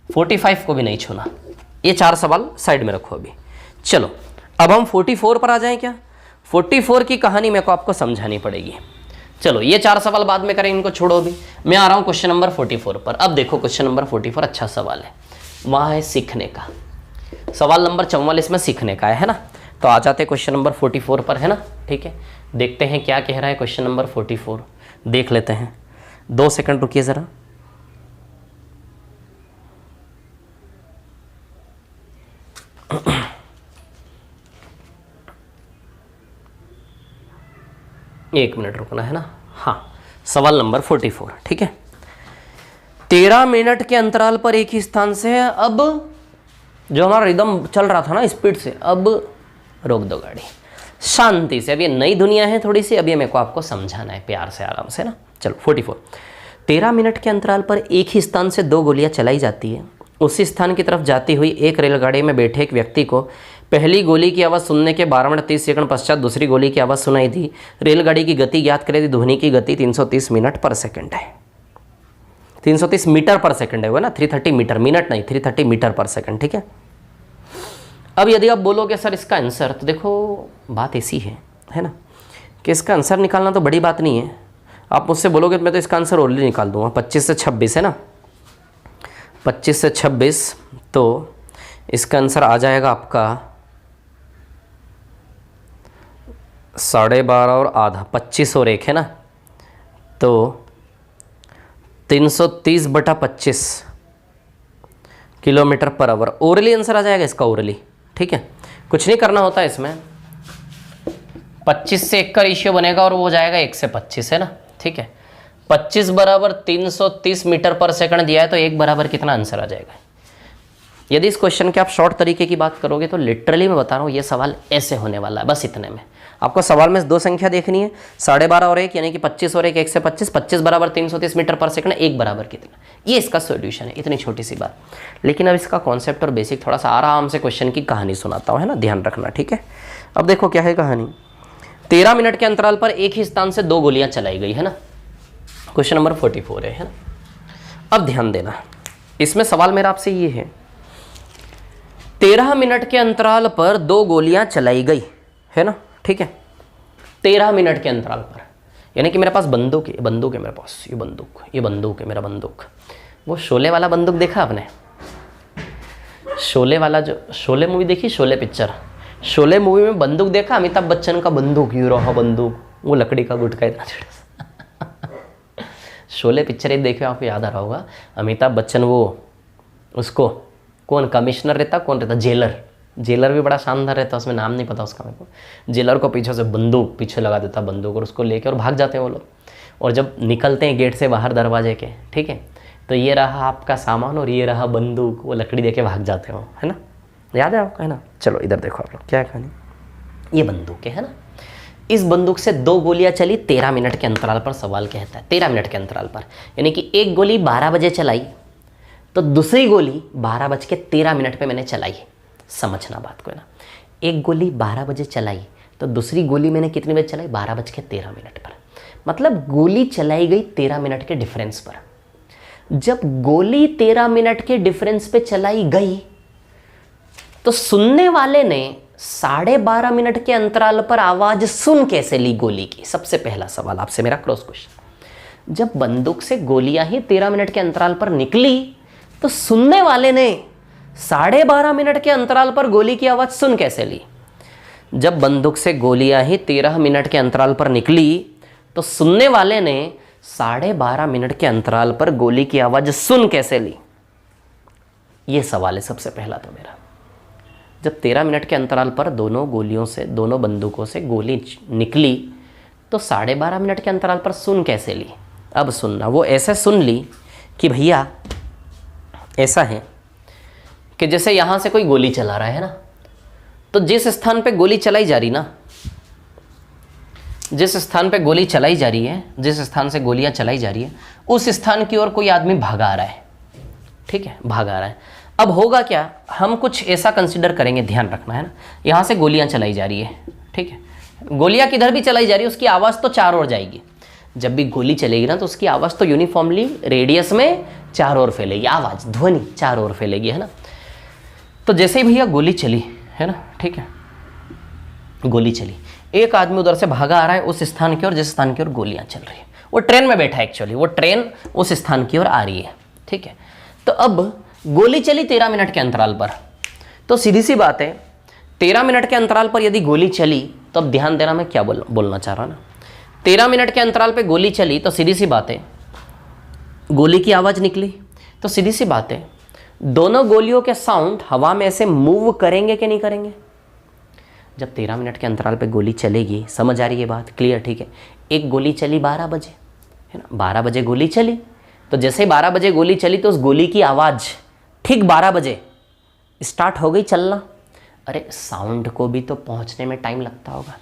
45 को भी नहीं छूना, ये 4 सवाल साइड में रखो अभी। चलो अब हम 44 पर आ जाएं क्या। 44 की कहानी मेरे को आपको समझानी पड़ेगी। चलो ये 4 सवाल बाद में करें, इनको छोड़ो अभी। मैं आ रहा हूँ क्वेश्चन नंबर 44 पर। अब देखो क्वेश्चन नंबर 44 अच्छा सवाल है, वहाँ है सीखने का। सवाल नंबर 44 में सीखने का है ना। तो आ जाते क्वेश्चन नंबर 44 पर, है ना, ठीक है। देखते हैं क्या कह रहा है क्वेश्चन नंबर 44, देख लेते हैं। 2 सेकंड रुकिए ज़रा। एक मिनट रुकना है ना। हाँ, सवाल नंबर 44, ठीक है। 13 मिनट के अंतराल पर एक ही स्थान से, अब जो हमारा रिदम चल रहा था ना स्पीड से, अब रोक दो गाड़ी शांति से। अब ये नई दुनिया है थोड़ी सी, अब ये मेरे को आपको समझाना है प्यार से, आराम से ना। चलो 44। 13 मिनट के अंतराल पर एक ही स्थान से 2 गोलियां चलाई जाती है उसी स्थान की तरफ जाती हुई एक रेलगाड़ी में बैठे एक व्यक्ति को पहली गोली की आवाज़ सुनने के 12 मिनट 30 सेकंड पश्चात दूसरी गोली की आवाज़ सुनाई दी। रेलगाड़ी की गति ज्ञात करें तो ध्वनि की गति 330 मिनट पर सेकंड है। 330 मीटर पर सेकंड है वो ना, 330 मीटर, मिनट नहीं, 330 मीटर पर सेकंड, ठीक है। अब यदि आप बोलोगे सर इसका आंसर, तो देखो बात ऐसी है ना, कि इसका आंसर निकालना तो बड़ी बात नहीं है। आप मुझसे बोलोगे तो मैं तो इसका आंसर ऑलरेडी निकाल दूंगा। 25 से 26 है ना, 25 से 26, तो इसका आंसर आ जाएगा आपका 12.5 और आधा, 25 और 1 है ना, तो 330/25 kilometre per hour. Orally answer आ जाएगा इसका, ओरली, ठीक है। कुछ नहीं करना होता इसमें, 25 से 1 का रेशियो बनेगा और वो हो जाएगा 1 से 25, है ना, ठीक है। 25 बराबर 330 मीटर पर सेकंड दिया है, तो 1 बराबर कितना आंसर आ जाएगा। यदि इस क्वेश्चन के आप शॉर्ट तरीके की बात करोगे तो लिटरली मैं बता रहा हूँ ये सवाल ऐसे होने वाला है, बस इतने में। आपको सवाल में 2 संख्या देखनी है, 12.5 और 1, यानी कि 25 और 1, 1 से 25, 25 बराबर 330 मीटर पर सेकंड, 1 बराबर कितना, ये इसका सॉल्यूशन है। इतनी छोटी सी बात, लेकिन अब इसका कॉन्सेप्ट और बेसिक थोड़ा सा आराम से क्वेश्चन की कहानी सुनाता हूँ, है ना, ध्यान रखना, ठीक है। अब देखो क्या है कहानी। 13 मिनट के अंतराल पर एक ही स्थान से 2 गोलियां चलाई गई, है ना। क्वेश्चन नंबर 44 है ना। अब ध्यान देना, इसमें सवाल मेरा आपसे ये है, 13 मिनट के अंतराल पर 2 गोलियां चलाई गई, है ना, ठीक है। 13 मिनट के अंतराल पर, यानी कि मेरे पास बंदूक है मेरे पास, ये बंदूक है मेरा बंदूक। वो शोले वाला बंदूक देखा आपने, शोले वाला, जो शोले मूवी देखी, शोले पिक्चर, शोले मूवी में बंदूक देखा, अमिताभ बच्चन का बंदूक, यू रहा बंदूक, वो लकड़ी का गुटका इतना शोले पिक्चर एक देखे, आपको याद आ रहा होगा, अमिताभ बच्चन वो उसको कौन कमिश्नर रहता, कौन रहता, जेलर भी बड़ा शानदार रहता, उसमें नाम नहीं पता उसका मेरे को। जेलर को पीछे से बंदूक पीछे लगा देता बंदूक, और उसको लेके और भाग जाते हैं वो लोग। और जब निकलते हैं गेट से बाहर दरवाजे के, ठीक है, तो ये रहा आपका सामान और ये रहा बंदूक, वो लकड़ी देके भाग जाते हो, है ना, याद है आपको, है ना। चलो इधर देखो आप लोग, क्या है कहानी, ये बंदूक है ना। इस बंदूक से 2 गोलियां चली 13 मिनट के अंतराल पर, सवाल कहता है 13 मिनट के अंतराल पर, यानी कि एक गोली 12 बजे चलाई, तो दूसरी गोली 12:13 पे मैंने चलाई। समझना बात को, है ना, एक गोली 12 बजे चलाई, तो दूसरी गोली मैंने कितने बजे चलाई, 12:13 पर, मतलब गोली चलाई गई 13 मिनट के डिफरेंस पर। जब गोली 13 मिनट के डिफरेंस पे चलाई गई, तो सुनने वाले ने 12.5 मिनट के अंतराल पर आवाज सुन कैसे ली गोली की। सबसे पहला सवाल आपसे मेरा क्रॉस क्वेश्चन, जब बंदूक से गोलियां ही 13 मिनट के अंतराल पर निकली, तो सुनने वाले ने 12.5 मिनट के अंतराल पर गोली की आवाज सुन कैसे ली। जब बंदूक से गोलियां ही 13 मिनट के अंतराल पर निकली, तो सुनने वाले ने 12.5 मिनट के अंतराल पर गोली की आवाज सुन कैसे ली। यह सवाल है सबसे पहला तो मेरा। जब 13 मिनट के अंतराल पर दोनों बंदूकों से गोली निकली, तो 12.5 मिनट के अंतराल पर सुन कैसे ली। अब सुनना, वो ऐसे सुन ली कि भैया ऐसा है कि जैसे यहाँ से कोई गोली चला रहा है ना, तो जिस स्थान पे गोली चलाई जा रही ना, जिस स्थान पे गोली चलाई जा रही है, जिस स्थान से गोलियां चलाई जा रही है, उस स्थान की ओर कोई आदमी भागा आ रहा है, ठीक है, भागा आ रहा है। अब होगा क्या, हम कुछ ऐसा कंसिडर करेंगे, ध्यान रखना है ना। यहाँ से गोलियां चलाई जा रही है, ठीक है, गोलियां किधर भी चलाई जा रही है, उसकी आवाज़ तो चारों ओर जाएगी। जब भी गोली चलेगी ना, तो उसकी आवाज़ तो यूनिफॉर्मली रेडियस में चारों ओर फैलेगी, आवाज़ ध्वनि चारों ओर फैलेगी, है ना। तो जैसे ही भैया गोली चली, है ना, ठीक है, गोली चली, एक आदमी उधर से भागा आ रहा है उस स्थान की ओर जिस स्थान की ओर गोलियां चल रही है। वो ट्रेन में बैठा है, एक्चुअली वो ट्रेन उस स्थान की ओर आ रही है, ठीक है। तो अब गोली चली 13 मिनट के अंतराल पर, तो सीधी सी बात है, 13 मिनट के अंतराल पर यदि गोली चली, तो अब ध्यान देना मैं क्या बोलना चाह रहा ना। 13 मिनट के अंतराल पर गोली चली, तो सीधी सी बात है, गोली की आवाज़ निकली, तो सीधी सी बात है, दोनों गोलियों के साउंड हवा में ऐसे मूव करेंगे कि नहीं करेंगे। जब 13 मिनट के अंतराल पे गोली चलेगी, समझ आ रही है बात, क्लियर, ठीक है। एक गोली चली 12 बजे, है ना, 12 बजे गोली चली, तो जैसे 12 बजे गोली चली, तो उस गोली की आवाज़ ठीक 12 बजे स्टार्ट हो गई चलना। अरे साउंड को भी तो पहुंचने में टाइम लगता होगा।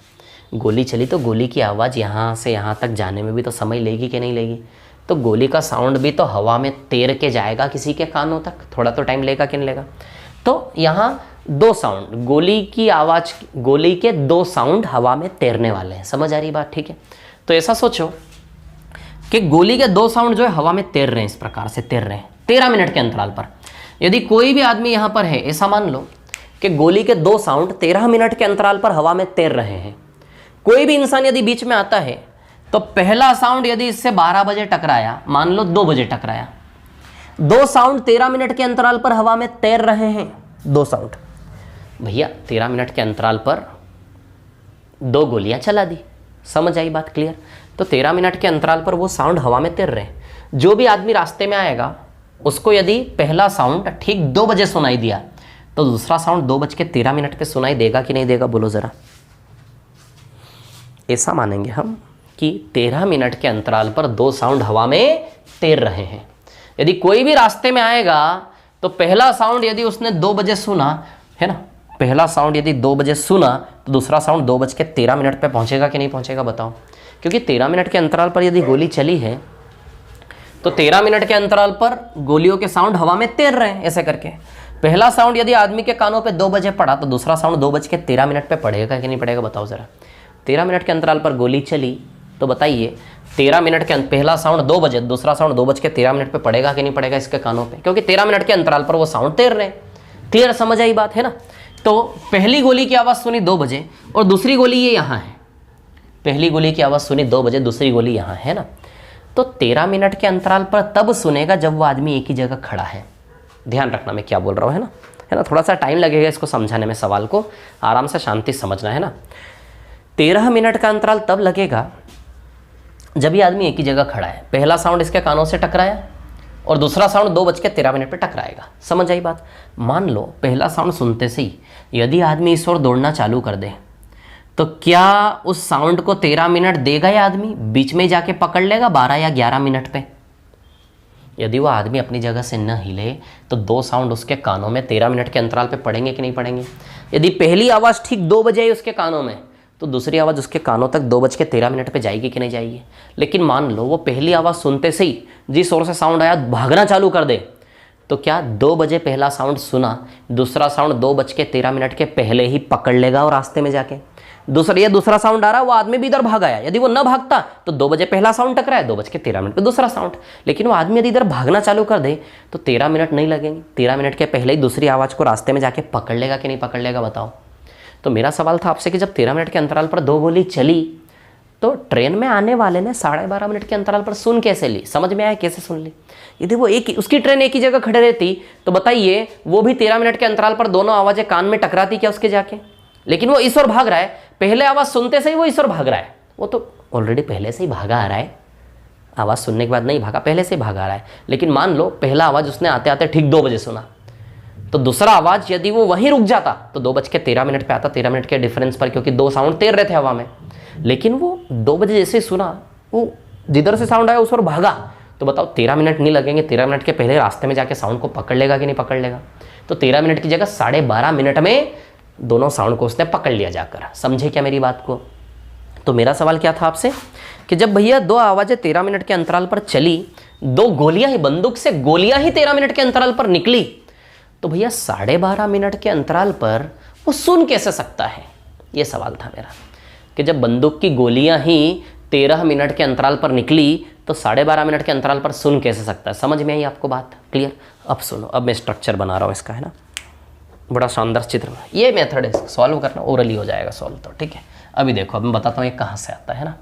गोली चली तो गोली की आवाज़ यहाँ से यहाँ तक जाने में भी तो समय लेगी कि नहीं लेगी। तो गोली का साउंड भी तो हवा में तैर के जाएगा किसी के कानों तक, थोड़ा तो टाइम लेगा कि नहीं लेगा। तो यहाँ दो साउंड, गोली की आवाज़, गोली के दो साउंड हवा में तैरने वाले हैं। समझ आ रही बात? ठीक है, तो ऐसा सोचो कि गोली के दो साउंड जो है हवा में तैर रहे हैं, इस प्रकार से तैर रहे हैं 13 मिनट के अंतराल पर। यदि कोई भी आदमी यहाँ पर है, ऐसा मान लो कि गोली के दो साउंड 13 मिनट के अंतराल पर हवा में तैर रहे हैं। कोई भी इंसान यदि बीच में आता है तो पहला साउंड यदि इससे 12 बजे टकराया, मान लो 2 बजे टकराया, दो साउंड 13 मिनट के अंतराल पर हवा में तैर रहे हैं, दो साउंड। भैया 13 मिनट के अंतराल पर दो गोलियां चला दी। समझ आई बात? क्लियर? तो 13 मिनट के अंतराल पर वो साउंड हवा में तैर रहे हैं। जो भी आदमी रास्ते में आएगा उसको यदि पहला साउंड ठीक 2 बजे सुनाई दिया तो दूसरा साउंड 2:13 पे सुनाई देगा कि नहीं देगा? बोलो जरा। ऐसा मानेंगे हम कि 13 मिनट के अंतराल पर दो साउंड हवा में तैर रहे हैं। यदि कोई भी रास्ते में आएगा तो पहला साउंड यदि उसने 2 बजे सुना है ना, पहला साउंड यदि 2 बजे सुना तो दूसरा साउंड 2:13 पे पहुंचेगा कि नहीं पहुंचेगा? बताओ। क्योंकि 13 मिनट के अंतराल पर यदि गोली चली है तो 13 मिनट के अंतराल पर गोलियों के साउंड हवा में तैर रहे हैं। ऐसे करके पहला साउंड यदि आदमी के कानों पे 2 बजे पड़ा तो दूसरा साउंड 2:13 पे पड़ेगा कि नहीं पड़ेगा? बताओ जरा। 13 मिनट के अंतराल पर गोली चली तो बताइए 13 मिनट के पहला साउंड 2 बजे, दूसरा साउंड 2:13 पे पड़ेगा कि नहीं पड़ेगा इसके कानों पे? क्योंकि 13 मिनट के अंतराल पर वो साउंड तैर रहे हैं। क्लियर? समझ आई बात है ना? तो पहली गोली की आवाज़ सुनी 2 बजे और दूसरी गोली ये यहाँ है। पहली गोली की आवाज़ सुनी 2 बजे, दूसरी गोली यहाँ है ना। तो 13 मिनट के अंतराल पर तब सुनेगा जब वो आदमी एक ही जगह खड़ा है। ध्यान रखना मैं क्या बोल रहा हूँ, है ना। थोड़ा सा टाइम लगेगा इसको समझाने में, सवाल को आराम से शांति से समझना है ना। 13 मिनट का अंतराल तब लगेगा जब ये आदमी एक ही जगह खड़ा है। पहला साउंड इसके कानों से टकराया और दूसरा साउंड 2:13 पे टकराएगा। समझ आई बात? मान लो पहला साउंड सुनते से ही यदि आदमी इस ओर दौड़ना चालू कर दे तो क्या उस साउंड को 13 मिनट देगा या आदमी बीच में जाके पकड़ लेगा 12 या 11 मिनट पे? यदि वो आदमी अपनी जगह से न हिले तो दो साउंड उसके कानों में 13 मिनट के अंतराल पे पड़ेंगे कि नहीं पड़ेंगे? यदि पहली आवाज़ ठीक 2 बजे आई उसके कानों में तो दूसरी आवाज़ उसके कानों तक 2:13 पे जाएगी कि नहीं जाएगी? लेकिन मान लो वो पहली आवाज़ सुनते से ही जिस ओर से साउंड आया भागना चालू कर दे तो क्या 2 बजे पहला साउंड सुना, दूसरा साउंड 2:13 के पहले ही पकड़ लेगा और रास्ते में जाके दूसरा साउंड आ रहा है, वो आदमी भी इधर भाग आया। यदि वो न भागता तो 2 बजे पहला साउंड टकराया, 2:13 पे दूसरा साउंड। लेकिन वो आदमी यदि इधर भागना चालू कर दे तो 13 मिनट नहीं लगेंगे। 13 मिनट के पहले ही दूसरी आवाज़ को रास्ते में जाके पकड़ लेगा कि नहीं पकड़ लेगा? बताओ। तो मेरा सवाल था आपसे कि जब 13 मिनट के अंतराल पर 2 गोली चली तो ट्रेन में आने वाले ने 12.5 मिनट के अंतराल पर सुन कैसे ली? समझ में आया कैसे सुन ली? यदि वो उसकी ट्रेन एक ही जगह खड़े रहती तो बताइए वो भी 13 मिनट के अंतराल पर दोनों आवाज़ें कान में टकराती क्या उसके जाके? लेकिन वो इस ओर भाग रहा है, पहले आवाज़ सुनते से ही वो इस ओर भाग रहा है। वो तो ऑलरेडी पहले से ही भागा आ रहा है, आवाज़ सुनने के बाद नहीं भागा, पहले से ही भागा आ रहा है। लेकिन मान लो पहला आवाज़ उसने आते आते ठीक 2 बजे सुना तो दूसरा आवाज़ यदि वो वहीं रुक जाता तो 2:13 पे आता, 13 मिनट के डिफरेंस पर, क्योंकि दो साउंड तैर रहे थे हवा में। लेकिन वो 2 बजे जैसे ही सुना वो जिधर से साउंड आया उस ओर भागा। तो बताओ 13 मिनट नहीं लगेंगे? 13 मिनट के पहले रास्ते में जाके साउंड को पकड़ लेगा कि नहीं पकड़ लेगा? तो 13 मिनट की जगह 12.5 मिनट में दोनों साउंड को उसने पकड़ लिया जाकर। समझे क्या मेरी बात को? तो मेरा सवाल क्या था आपसे कि जब भैया दो आवाज़ें 13 मिनट के अंतराल पर चली, दो गोलियां ही, बंदूक से गोलियां ही 13 मिनट के अंतराल पर निकली, तो भैया 12.5 मिनट के अंतराल पर वो सुन कैसे सकता है? ये सवाल था मेरा कि जब बंदूक की गोलियां ही 13 मिनट के अंतराल पर निकली तो 12.5 मिनट के अंतराल पर सुन कैसे सकता है? समझ में आई आपको बात? क्लियर? अब सुनो, अब मैं स्ट्रक्चर बना रहा हूँ इसका, है ना। बड़ा शानदार चित्र में ये मेथड है, सॉल्व करना ओरली हो जाएगा सॉल्व तो, ठीक है। अभी देखो, अब मैं बताता हूँ ये कहाँ से आता है ना।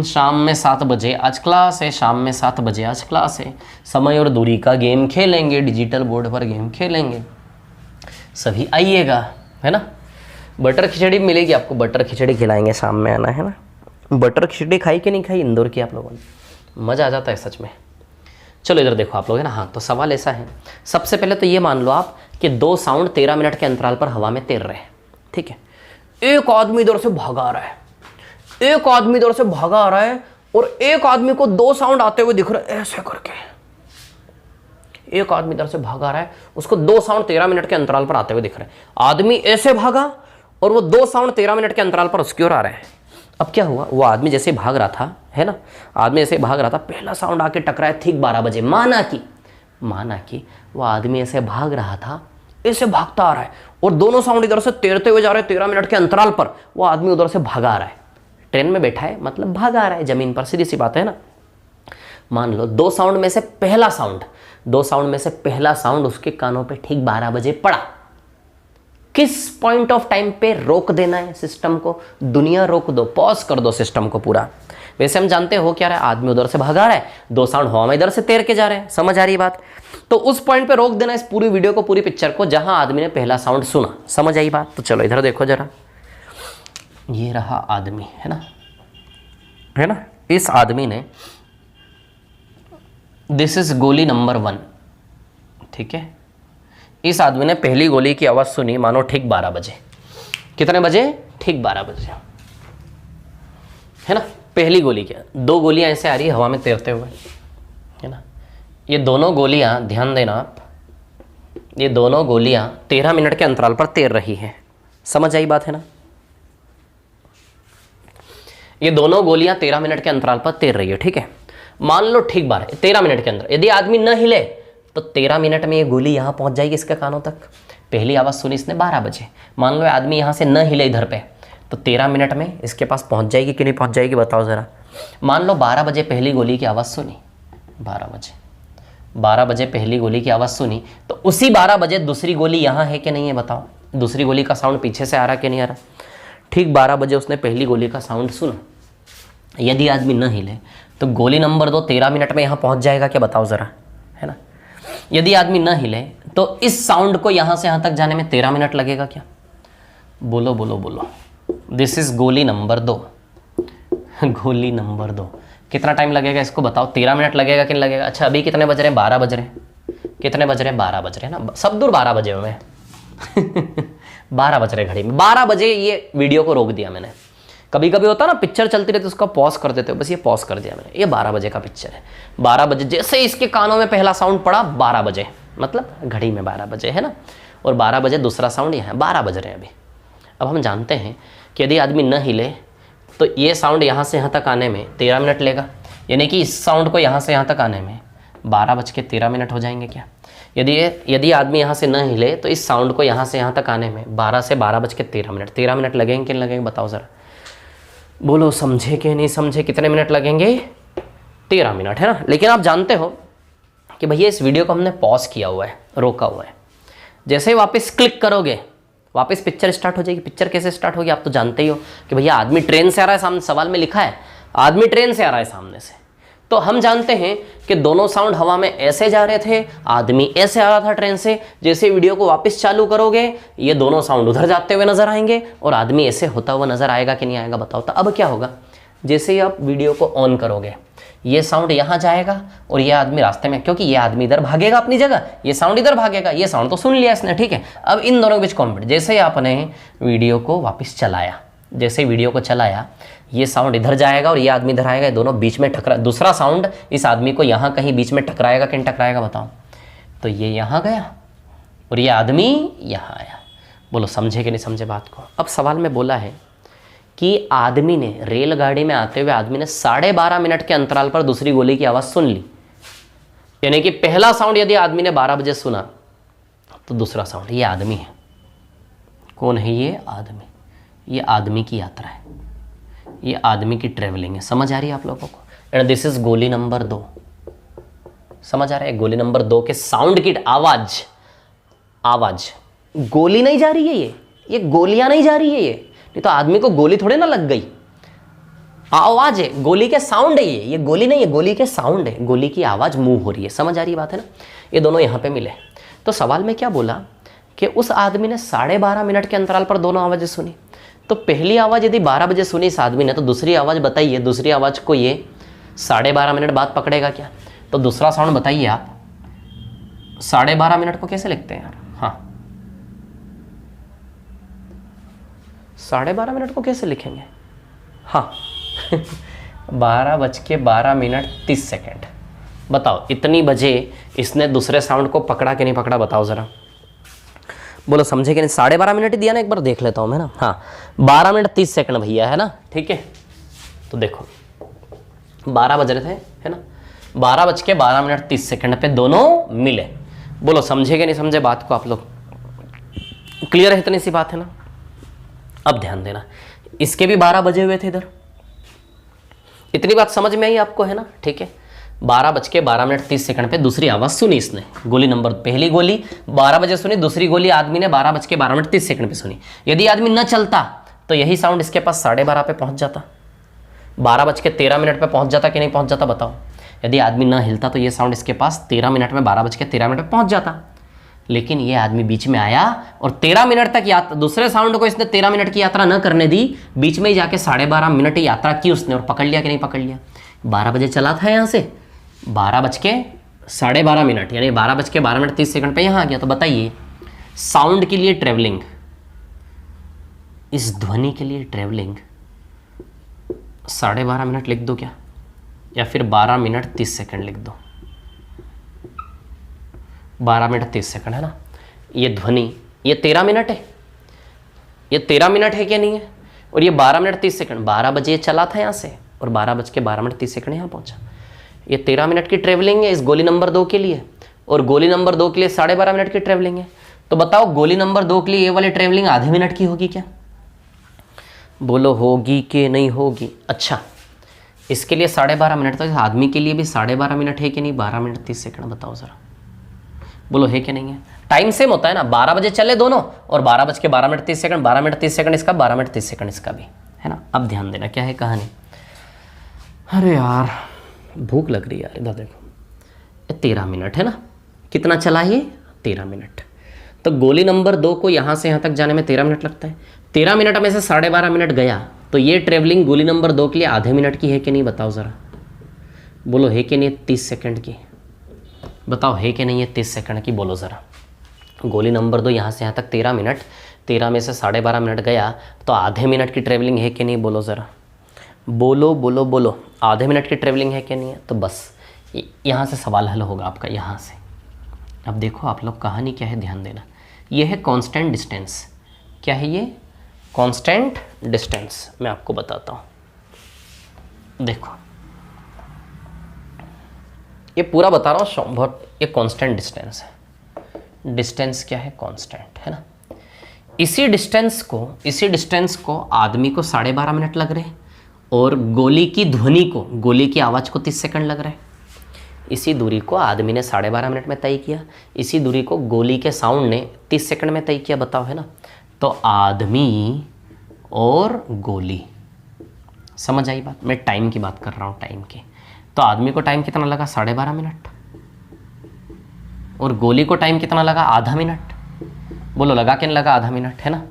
शाम में 7 बजे आज क्लास है, शाम में 7 बजे आज क्लास है, समय और दूरी का गेम खेलेंगे, डिजिटल बोर्ड पर गेम खेलेंगे, सभी आइएगा, है ना। बटर खिचड़ी मिलेगी आपको, बटर खिचड़ी खिलाएंगे, शाम में आना, है ना। बटर खिचड़ी खाई कि नहीं खाई इंदौर की आप लोगों ने? मज़ा आ जाता है सच में। चलो इधर देखो आप लोग, है ना। हाँ, तो सवाल ऐसा है, सबसे पहले तो ये मान लो आप कि दो साउंड 13 मिनट के अंतराल पर हवा में तैर रहे हैं, ठीक है। एक आदमी इधर से भागा आ रहा है, एक आदमी इधर से भागा आ रहा है और एक आदमी को दो साउंड आते हुए दिख रहे हैं ऐसे करके। एक आदमी इधर से भागा आ रहा है, उसको दो साउंड 13 मिनट के अंतराल पर आते हुए दिख रहे हैं। आदमी ऐसे भागा और वो दो साउंड 13 मिनट के अंतराल पर उसकी ओर आ रहे हैं। अब क्या हुआ, वो आदमी जैसे भाग रहा था, है ना, आदमी जैसे भाग रहा था, पहला साउंड आके टकराया ठीक 12 बजे। माना कि वो आदमी ऐसे भाग रहा था, ऐसे भागता आ रहा है और दोनों साउंड इधर से तैरते हुए जा रहे हैं, 13 मिनट के अंतराल पर वो आदमी उधर से भागा आ रहा है। ट्रेन में बैठा है मतलब भागा आ रहा है जमीन पर, सीधी सी बात है ना। मान लो दो साउंड में से पहला साउंड उसके कानों पे ठीक 12 बजे पड़ा। किस पॉइंट ऑफ टाइम पे रोक देना है सिस्टम को? दुनिया रोक दो, पॉज कर दो सिस्टम को पूरा। वैसे हम जानते हो क्या रहा है, आदमी उधर से भगा रहा है, दो साउंड हवा में इधर से तैर के जा रहे हैं, समझ आ रही बात? तो उस पॉइंट पे रोक देना इस पूरी वीडियो को, पूरी पिक्चर को, जहां आदमी ने पहला साउंड सुना। समझ आई बात? तो चलो इधर देखो जरा, ये रहा आदमी, है ना। इस आदमी ने, दिस इज गोली नंबर 1, ठीक है। इस आदमी ने पहली गोली की आवाज सुनी, मानो ठीक 12 बजे। कितने बजे? ठीक 12 बजे, है ना। पहली गोली क्या, दो गोलियां ऐसे आ रही है हवा में तैरते हुए, है ना। ये दोनों गोलियां, ध्यान देना आप, ये दोनों गोलियां 13 मिनट के अंतराल पर तैर रही है। समझ आई बात, है ना। ये दोनों गोलियां 13 मिनट के अंतराल पर तैर रही है, ठीक है। मान लो ठीक 13 मिनट के अंदर यदि आदमी न हिले तो 13 मिनट में ये गोली यहां पहुंच जाएगी इसके कानों तक। पहली आवाज सुनी इसने 12 बजे, मान लो आदमी यहां से न हिले इधर पे, तो 13 मिनट में इसके पास पहुंच जाएगी कि नहीं पहुंच जाएगी, बताओ जरा। मान लो 12 बजे पहली गोली की आवाज़ सुनी, 12 बजे पहली गोली की आवाज़ सुनी, तो उसी 12 बजे दूसरी गोली यहाँ है कि नहीं है, बताओ। दूसरी गोली का साउंड पीछे से आ रहा कि नहीं आ रहा? ठीक 12 बजे उसने पहली गोली का साउंड सुना। यदि आदमी न हिले तो गोली नंबर 2 13 मिनट में यहाँ पहुँच जाएगा क्या, बताओ ज़रा, है ना। यदि आदमी न हिले तो इस साउंड को यहाँ से यहाँ तक जाने में 13 मिनट लगेगा क्या? बोलो बोलो बोलो। दिस इज गोली नंबर 2। गोली नंबर 2 कितना टाइम लगेगा इसको बताओ? 13 मिनट लगेगा कि नहीं लगेगा? अच्छा अभी कितने बज रहे हैं? 12 बज रहे हैं। कितने बज रहे हैं? 12 बज रहे हैं ना, सब दूर 12 बजे हुए 12 बज रहे घड़ी में। 12 बजे ये वीडियो को रोक दिया मैंने। कभी कभी होता ना पिक्चर चलती रहती है उसका पॉज कर देते हो, बस ये पॉज कर दिया मैंने। ये 12 बजे का पिक्चर है। 12 बजे जैसे इसके कानों में पहला साउंड पड़ा, 12 बजे मतलब घड़ी में 12 बजे, है ना। और 12 बजे दूसरा साउंड यहाँ, 12 बज रहे हैं अभी। अब हम जानते हैं कि यदि आदमी न हिले तो ये साउंड यहाँ से यहाँ तक आने में 13 मिनट लेगा, यानी कि इस साउंड को यहाँ से यहाँ तक आने में 12:13 हो जाएंगे क्या? यदि आदमी यहाँ से न हिले तो इस साउंड को यहाँ से यहाँ तक आने में 12 से 12:13 13 मिनट लगेंगे कि नहीं लगेंगे, बताओ ज़रा। बोलो समझे कि नहीं समझे? कितने मिनट लगेंगे? 13 मिनट, है ना। लेकिन आप जानते हो कि भैया इस वीडियो को हमने पॉज किया हुआ है, रोका हुआ है। जैसे ही वापस क्लिक करोगे वापस पिक्चर स्टार्ट हो जाएगी। पिक्चर कैसे स्टार्ट होगी आप तो जानते ही हो कि भैया आदमी ट्रेन से आ रहा है, सामने सवाल में लिखा है आदमी ट्रेन से आ रहा है सामने से। तो हम जानते हैं कि दोनों साउंड हवा में ऐसे जा रहे थे, आदमी ऐसे आ रहा था ट्रेन से। जैसे वीडियो को वापस चालू करोगे ये दोनों साउंड उधर जाते हुए नजर आएंगे और आदमी ऐसे होता हुआ नजर आएगा कि नहीं आएगा, बताओ। तो अब क्या होगा, जैसे ही आप वीडियो को ऑन करोगे ये साउंड यहाँ जाएगा और ये आदमी रास्ते में, क्योंकि ये आदमी इधर भागेगा अपनी जगह, ये साउंड इधर भागेगा। ये साउंड तो सुन लिया इसने, ठीक है। अब इन दोनों के बीच कॉम्पिट, जैसे ही आपने वीडियो को वापस चलाया, जैसे ही वीडियो को चलाया ये साउंड इधर जाएगा और ये आदमी इधर आएगा, दोनों बीच में टकरा, दूसरा साउंड इस आदमी को यहाँ कहीं बीच में टकराएगा कि नहीं टकराएगा, बताओ। तो ये यहाँ गया और ये आदमी यहाँ आया। बोलो समझे कि नहीं समझे बात को? अब सवाल में बोला है कि आदमी ने, रेलगाड़ी में आते हुए आदमी ने 12.5 मिनट के अंतराल पर दूसरी गोली की आवाज़ सुन ली। यानी कि पहला साउंड यदि आदमी ने 12 बजे सुना तो दूसरा साउंड, ये आदमी है। कौन है ये? आदमी। ये आदमी की यात्रा है, ये आदमी की ट्रेवलिंग है। समझ आ रही है आप लोगों को? एंड दिस इज गोली नंबर 2। समझ आ रहा है? गोली नंबर 2 के साउंड की आवाज गोली नहीं जा रही है, ये गोलियां नहीं जा रही है, ये नहीं तो आदमी को गोली थोड़े ना लग गई। आवाज है, गोली के साउंड है, ये गोली नहीं है, गोली के साउंड है, गोली की आवाज मूव हो रही है। समझ आ रही बात है ना? ये दोनों यहां पे मिले। तो सवाल में क्या बोला कि उस आदमी ने 12.5 मिनट के अंतराल पर दोनों आवाजें सुनी। तो पहली आवाज यदि 12 बजे सुनी इस आदमी ने, तो दूसरी आवाज बताइए, दूसरी आवाज को ये 12.5 मिनट बाद पकड़ेगा क्या? तो दूसरा साउंड बताइए आप। 12.5 मिनट को कैसे लिखते हैं यार? हाँ 12.5 को कैसे लिखेंगे? हाँ 12:12 बताओ इतनी बजे इसने दूसरे साउंड को पकड़ा कि नहीं पकड़ा, बताओ ज़रा। बोलो समझे कि नहीं? 12.5 मिनट ही दिया ना, एक बार देख लेता हूँ मैं ना। हाँ 12 मिनट 30 सेकंड भैया, है ना, ठीक है। तो देखो 12 बज रहे थे, है ना, 12:12:30 पे दोनों मिले। बोलो समझे कि नहीं समझे बात को आप लोग? क्लियर है? इतनी सी बात है ना। अब ध्यान देना, इसके भी 12 बजे हुए थे इधर, इतनी बात समझ में आई आपको, है ना? ठीक है, 12:12:30 पे दूसरी आवाज सुनी इसने, गोली नंबर, पहली गोली 12 बजे सुनी, दूसरी गोली आदमी ने 12:12:30 पे सुनी। यदि आदमी न चलता तो यही साउंड इसके पास 12:30 पे पहुंच जाता, 12:13 पे पहुंच जाता कि नहीं पहुंच जाता बताओ? यदि आदमी न हिलता तो ये साउंड इसके पास 13 मिनट में 12:13 पे पहुंच जाता। लेकिन ये आदमी बीच में आया और 13 मिनट तक यात्रा, दूसरे साउंड को इसने 13 मिनट की यात्रा न करने दी, बीच में ही जाके 12:30 मिनट यात्रा की उसने और पकड़ लिया कि नहीं पकड़ लिया? 12 बजे चला था यहाँ से, 12:12:30 यानी 12:12:30 पे यहाँ आ गया। तो बताइए साउंड के लिए ट्रेवलिंग, इस ध्वनि के लिए ट्रेवलिंग 12:30 मिनट लिख दो क्या, या फिर 12 मिनट 30 सेकंड लिख दो? 12 मिनट 30 सेकंड है ना। ये ध्वनि, ये 13 मिनट है, ये 13 मिनट है क्या नहीं है? और ये 12 मिनट 30 सेकंड, 12 बजे चला था यहाँ से और 12:12:30 यहाँ पहुंचा। ये 13 मिनट की ट्रेवलिंग है इस गोली नंबर 2 के लिए, और गोली नंबर 2 के लिए 12:30 मिनट की ट्रेवलिंग है। तो बताओ गोली नंबर 2 के लिए ये वाली ट्रेवलिंग आधे मिनट की होगी क्या? बोलो होगी कि नहीं होगी? अच्छा, इसके लिए 12:30 मिनट, तो इस आदमी के लिए भी 12:30 मिनट है कि नहीं? 12 मिनट 30 सेकंड, बताओ जरा, बोलो है कि नहीं है? टाइम सेम होता है ना, 12 बजे चले दोनों, और 12:12:30, 12 मिनट 30 सेकंड इसका, 12 मिनट 30 सेकंड इसका भी, है ना। अब ध्यान देना क्या है कहानी। अरे यार भूख लग रही है यार, इधर देखो, 13 मिनट है ना, कितना चला ये? 13 मिनट। तो गोली नंबर 2 को यहाँ से यहाँ तक जाने में 13 मिनट लगता है, 13 मिनट में से 12:30 मिनट गया, तो ये ट्रेवलिंग गोली नंबर 2 के लिए आधे मिनट की है कि नहीं? बताओ ज़रा, बोलो है कि नहीं? 30 सेकंड की, बताओ है कि नहीं? ये 30 सेकंड की, बोलो ज़रा। गोली नंबर 2 यहाँ से यहाँ तक 13 मिनट, 13 में से 12:30 मिनट गया, तो आधे मिनट की ट्रेवलिंग है कि नहीं? बोलो ज़रा, बोलो बोलो बोलो, आधे मिनट की ट्रेवलिंग है कि नहीं है? तो बस यहाँ से सवाल हल होगा आपका, यहाँ से। अब देखो आप लोग कहानी क्या है, ध्यान देना। ये है कांस्टेंट डिस्टेंस। क्या है ये? Constant distance. मैं आपको बताता हूँ, देखो ये पूरा बता रहा हूँ बहुत, ये कांस्टेंट डिस्टेंस है। डिस्टेंस क्या है? कांस्टेंट, है ना। इसी डिस्टेंस को आदमी को 12:30 मिनट लग रहे, और गोली की ध्वनि को, गोली की आवाज़ को 30 सेकंड लग रहे। इसी दूरी को आदमी ने 12:30 मिनट में तय किया, इसी दूरी को गोली के साउंड ने 30 सेकंड में तय किया, बताओ, है ना। तो आदमी और गोली, समझ आई बात? मैं टाइम की बात कर रहा हूँ, टाइम की। तो आदमी को टाइम कितना लगा? 12:30 मिनट, और गोली को टाइम कितना लगा? आधा मिनट। बोलो लगा कि नहीं लगा? आधा मिनट, है ना।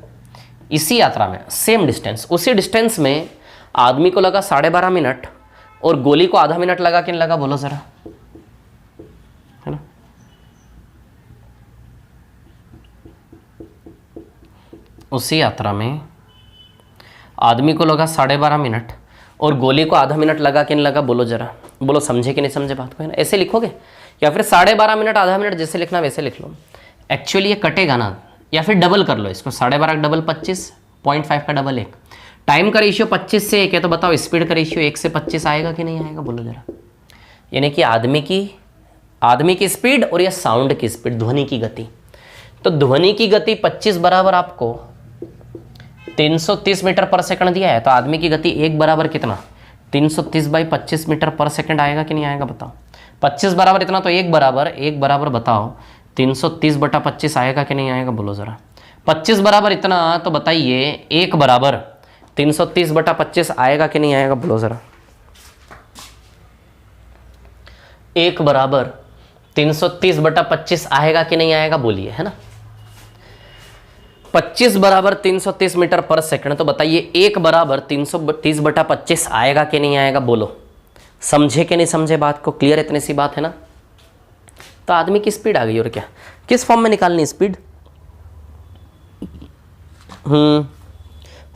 इसी यात्रा में सेम डिस्टेंस, उसी डिस्टेंस में आदमी को लगा 12:30 मिनट और गोली को आधा मिनट लगा कि नहीं लगा? बोलो जरा, है ना। उसी यात्रा में आदमी को लगा 12:30 मिनट और गोली को आधा मिनट लगा कि नहीं लगा? बोलो जरा, बोलो समझे कि नहीं समझे बात को, है ना। ऐसे लिखोगे या फिर 12:30 मिनट आधा मिनट, जैसे लिखना वैसे लिख लो। एक्चुअली ये कटेगा ना, या फिर डबल कर लो इसको, 12:30 डबल 25, 0.5 का डबल 1। टाइम का रेशियो 25 से 1 है, तो बताओ स्पीड का रेशियो 1 से 25 आएगा कि नहीं आएगा? बोलो जरा। यानी कि आदमी की स्पीड और या साउंड की स्पीड, ध्वनि की गति। तो ध्वनि की गति 25 बराबर आपको 330 मीटर पर सेकंड दिया है, तो आदमी की गति 1 बराबर कितना? 330/25 मीटर पर सेकंड आएगा कि नहीं आएगा? बताओ। 25 बराबर इतना, तो 1 बराबर बताओ 330/25 आएगा कि नहीं आएगा? बोलो ज़रा। 25 बराबर इतना, तो बताइए 1 बराबर 330/25 आएगा कि नहीं आएगा? बोलो ज़रा। 1 बराबर 330/25 आएगा कि नहीं आएगा? बोलिए, है ना। 25 बराबर 330 मीटर पर सेकंड, तो बताइए 1 बराबर 330/25 आएगा कि नहीं आएगा? बोलो, समझे कि नहीं समझे बात को? क्लियर, इतनी सी बात है ना। तो आदमी की स्पीड आ गई, और क्या, किस फॉर्म में निकालनी speed?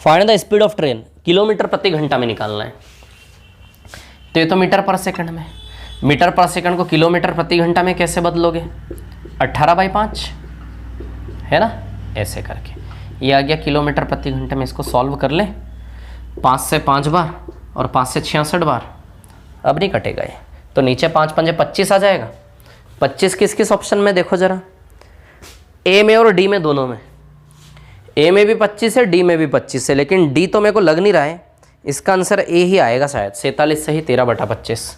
Find the speed of train, kilometre प्रति घंटा में निकालना है। तो ये तो मीटर पर सेकंड में, मीटर पर सेकंड को किलोमीटर प्रति घंटा में कैसे बदलोगे? 18/5, है ना, ऐसे करके ये आ गया किलोमीटर प्रति घंटे में। इसको सॉल्व कर लें, 5 से 5 बार और 5 से 66 बार, अब नहीं कटेगा ये, तो नीचे 5 पंजे 25 आ जाएगा। 25 किस किस ऑप्शन में देखो जरा, ए में और डी में, दोनों में। ए में भी 25 है, डी में भी 25 है, लेकिन डी तो मेरे को लग नहीं रहा है, इसका आंसर ए ही आएगा शायद। 47 सही 13/25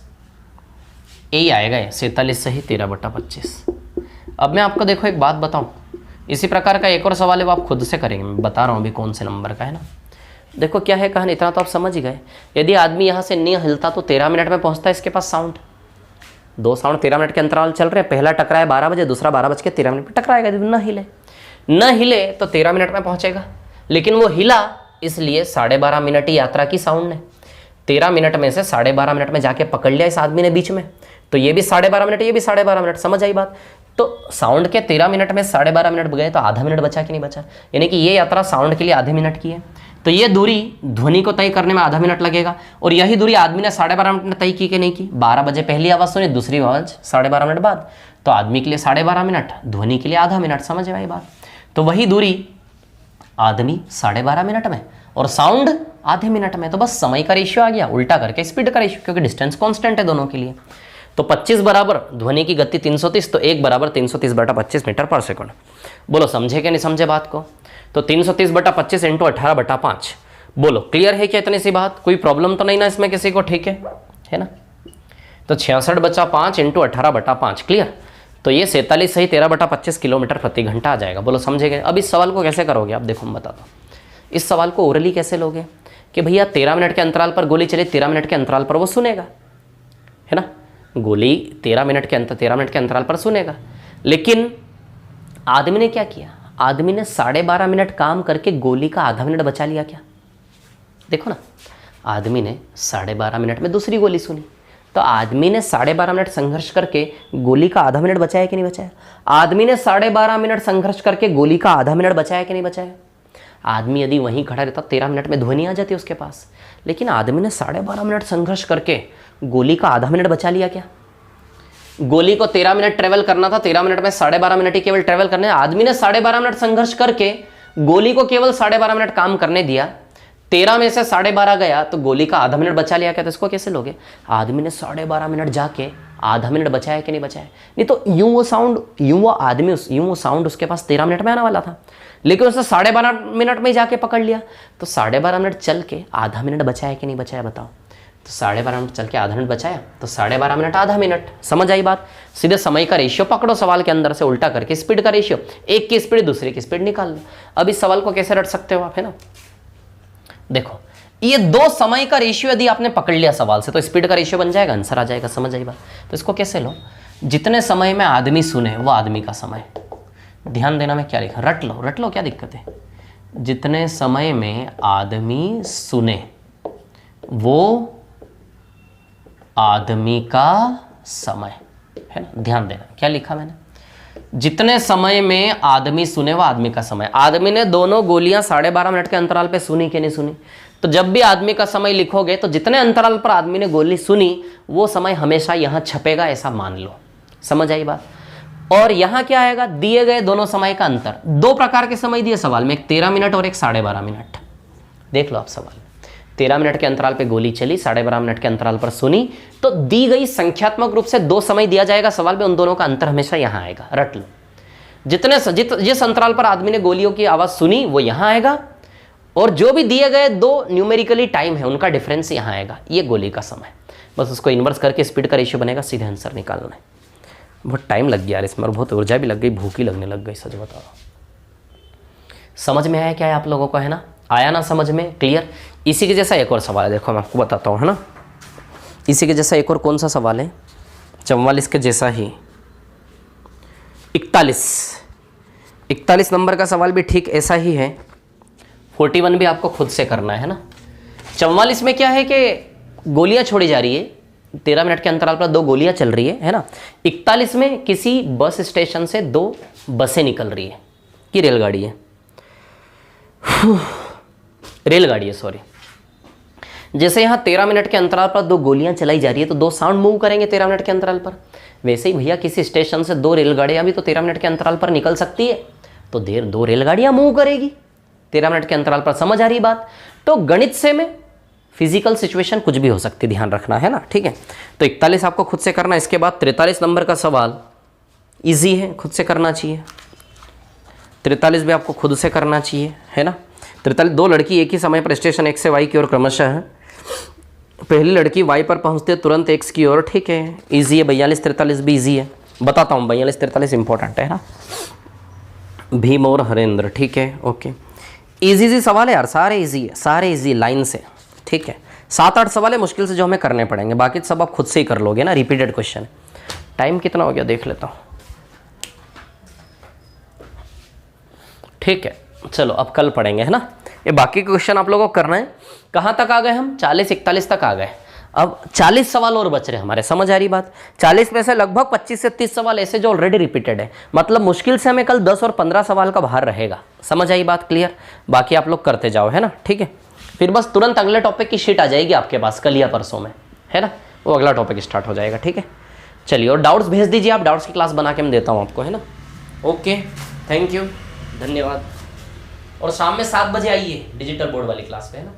ए ही आएगा ये, 47 सही 13/25। अब मैं आपको देखो एक बात बताऊं, इसी प्रकार का एक और सवाल है वो आप खुद से करेंगे, मैं बता रहा हूँ अभी कौन से नंबर का है ना। देखो क्या है कहानी, इतना तो आप समझ ही गए। यदि आदमी यहाँ से नहीं हिलता तो 13 मिनट में पहुँचता है इसके पास साउंड। 2 साउंड 13 मिनट के अंतराल चल रहे हैं, पहला टकराया 12 बजे, दूसरा 12:13 पर टकराएगा। यदि न हिले तो 13 मिनट में पहुँचेगा, लेकिन वो हिला इसलिए 12.5 मिनट ही यात्रा की साउंड ने। 13 मिनट में से 12.5 मिनट में जाके पकड़ लिया इस आदमी ने बीच में, तो ये भी 12.5 मिनट, ये भी 12.5 मिनट, समझ आई बात। तो साउंड के 13 मिनट में 12.5 मिनट गए तो आधा मिनट बचा कि नहीं बचा, यानी कि ये यात्रा साउंड के लिए आधे मिनट की है। तो ये दूरी ध्वनि को तय करने में आधा मिनट लगेगा, और यही दूरी आदमी ने 12.5 मिनट में तय की कि नहीं की। 12 बजे पहली आवाज़ सुनी, दूसरी आवाज़ 12.5 मिनट बाद, तो आदमी के लिए 12.5 मिनट, ध्वनि के लिए आधा मिनट, समझ में आई बात। तो वही दूरी आदमी 12.5 मिनट में और साउंड आधे मिनट में, तो बस समय का रेशियो आ गया, उल्टा करके स्पीड का रेशियो, क्योंकि डिस्टेंस कांस्टेंट है दोनों के लिए। तो 25 बराबर ध्वनि की गति 330, तो 1 बराबर 330/25 मीटर पर सेकंड। बोलो समझे कि नहीं समझे बात को। तो 330/25 × 18/5, बोलो क्लियर है क्या इतनी सी बात, कोई प्रॉब्लम तो नहीं ना इसमें किसी को, ठीक है ना। तो 66/5 × 18/5 क्लियर। तो ये 47 सही 13/25 किलोमीटर प्रति घंटा आ जाएगा। बोलो समझेंगे। अब इस सवाल को कैसे करोगे आप, देखो मैं बताता हूँ। इस सवाल को ओरली कैसे लोगे कि भैया 13 मिनट के अंतराल पर गोली चले, 13 मिनट के अंतराल पर वो सुनेगा, है ना। गोली 13 मिनट के अंतराल पर सुनेगा, लेकिन आदमी ने क्या किया, आदमी ने 12.5 मिनट काम करके गोली का आधा मिनट बचा लिया क्या। देखो ना, आदमी ने 12.5 मिनट में दूसरी गोली सुनी, तो आदमी ने 12.5 मिनट संघर्ष करके गोली का आधा मिनट बचाया कि नहीं बचाया। आदमी ने 12.5 मिनट संघर्ष करके गोली का आधा मिनट बचाया कि नहीं बचाया। आदमी यदि वहीं खड़ा रहता 13 मिनट में ध्वनि आ जाती उसके पास, लेकिन आदमी ने 12.5 मिनट संघर्ष करके गोली का आधा मिनट बचा लिया क्या। गोली को 13 मिनट ट्रेवल करना था, 13 मिनट में 12.5 मिनट ही केवल ट्रेवल करने, आदमी ने 12.5 मिनट संघर्ष करके गोली को केवल 12.5 मिनट काम करने दिया। 13 में से 12.5 गया तो गोली का आधा मिनट बचा लिया क्या। तो इसको कैसे लोगे, आदमी ने 12.5 मिनट जाके आधा मिनट बचाया कि नहीं बचाया। नहीं तो यूं वो साउंड उसके पास 13 मिनट में आने वाला था, लेकिन उसने 12.5 मिनट में जाके पकड़ लिया, तो 12.5 मिनट चल के आधा मिनट बचाया कि नहीं बचाया बताओ। तो 12.5 मिनट चल के आधा मिनट बचाया, तो 12.5 मिनट आधा मिनट, समझ आई बात। सीधे समय का रेशियो पकड़ो सवाल के अंदर से, उल्टा करके स्पीड का रेशियो, एक की स्पीड दूसरे की स्पीड निकाल लो। अब इस सवाल को कैसे रट सकते हो आप, है ना। देखो ये 2 समय का रेशियो यदि आपने पकड़ लिया सवाल से, तो स्पीड का रेशियो बन जाएगा, आंसर आ जाएगा, समझ आई बात। तो इसको कैसे लो, जितने समय में आदमी सुने वो आदमी का समय, ध्यान देना मैं क्या लिखा, रट लो क्या दिक्कत है। जितने समय में आदमी सुने वो आदमी का समय, है ना। ध्यान देना क्या लिखा मैंने, जितने समय में आदमी सुने वो आदमी का समय। आदमी ने दोनों गोलियां 12.5 मिनट के अंतराल पे सुनी कि नहीं सुनी। तो जब भी आदमी का समय लिखोगे तो जितने अंतराल पर आदमी ने गोली सुनी वो समय हमेशा यहां छपेगा, ऐसा मान लो, समझ आई बात। और यहां क्या आएगा, दिए गए दोनों समय का अंतर। 2 प्रकार के समय दिए सवाल में, एक 13 मिनट और एक 12.5 मिनट। देख लो आप सवाल, 13 मिनट के अंतराल पे गोली चली, 12.5 मिनट के अंतराल पर सुनी, तो दी गई संख्यात्मक रूप से 2 समय दिया जाएगा सवाल में, उन दोनों का अंतर हमेशा यहां आएगा, रट लो। जिस अंतराल पर आदमी ने गोलियों की आवाज सुनी वो यहां आएगा, और जो भी दिए गए 2 न्यूमेरिकली टाइम है उनका डिफरेंस यहां आएगा, ये गोली का समय। बस उसको इन्वर्स करके स्पीड का रेशियो बनेगा, सीधे आंसर निकालना है। बहुत टाइम लग गया यार इसमें, और बहुत ऊर्जा भी लग गई, भूख ही लगने लग गई, सच बता रहा हूं। समझ में आया क्या है आप लोगों को, है ना, आया ना समझ में, क्लियर। इसी के जैसा एक और सवाल है, देखो मैं आपको बताता हूँ, है ना। इसी के जैसा एक और कौन सा सवाल है, 44 के जैसा ही 41 नंबर का सवाल भी ठीक ऐसा ही है। 41 भी आपको खुद से करना है ना। 44 में क्या है कि गोलियां छोड़ी जा रही है, 13 मिनट के अंतराल पर 2 गोलियां चल रही है ना। 41 में किसी बस स्टेशन से 2 बसें निकल रही है, कि रेलगाड़ी है सॉरी। जैसे यहाँ 13 मिनट के अंतराल पर 2 गोलियां चलाई जा रही है, तो 2 साउंड मूव करेंगे 13 मिनट के अंतराल पर। वैसे ही भैया किसी स्टेशन से 2 रेलगाड़ियां भी तो 13 मिनट के अंतराल पर निकल सकती है, तो 2 रेलगाड़ियां मूव करेगी 13 मिनट के अंतराल पर, समझ आ रही बात। तो गणित से मैं फिजिकल सिचुएशन कुछ भी हो सकती है, ध्यान रखना है ना, ठीक है। तो 41 आपको खुद से करना है। इसके बाद 43 नंबर का सवाल इजी है, खुद से करना चाहिए। 43 भी आपको खुद से करना चाहिए, है ना। 43, दो लड़की एक ही समय पर स्टेशन X से Y की ओर क्रमशः है। पहली लड़की Y पर पहुंचते तुरंत X की ओर, ठीक है, इजी है। 42 43 भी इजी है, बताता हूँ। 42 43 इंपॉर्टेंट है ना। भीम और हरेंद्र, ठीक है, ओके। इजी सी सवाल है यार, सारे इजी है, सारे इजी लाइन से, ठीक है। 7-8 सवाल है मुश्किल से जो हमें करने पड़ेंगे, बाकी सब आप खुद से ही कर लोगे ना, रिपीटेड क्वेश्चन। टाइम कितना हो गया देख लेता हूँ, ठीक है। चलो अब कल पढ़ेंगे, है ना। ये बाकी क्वेश्चन आप लोगों को करना है। कहाँ तक आ गए हम? 40-41 तक आ गए। अब 40 सवाल और बच रहे हमारे, समझ आ रही बात। 40 में से लगभग 25 से 30 सवाल ऐसे जो ऑलरेडी रिपीटेड है, मतलब मुश्किल से हमें कल 10 और 15 सवाल का बाहर रहेगा। समझ आई बात, क्लियर। बाकी आप लोग करते जाओ, है ना, ठीक है। फिर बस तुरंत अगले टॉपिक की शीट आ जाएगी आपके पास कल या परसों में, है ना, वो अगला टॉपिक स्टार्ट हो जाएगा, ठीक है। चलिए, और डाउट्स भेज दीजिए आप, डाउट्स की क्लास बना के मैं देता हूँ आपको, है ना। ओके, थैंक यू, धन्यवाद। और शाम में 7 बजे आइए डिजिटल बोर्ड वाली क्लास पे, है ना।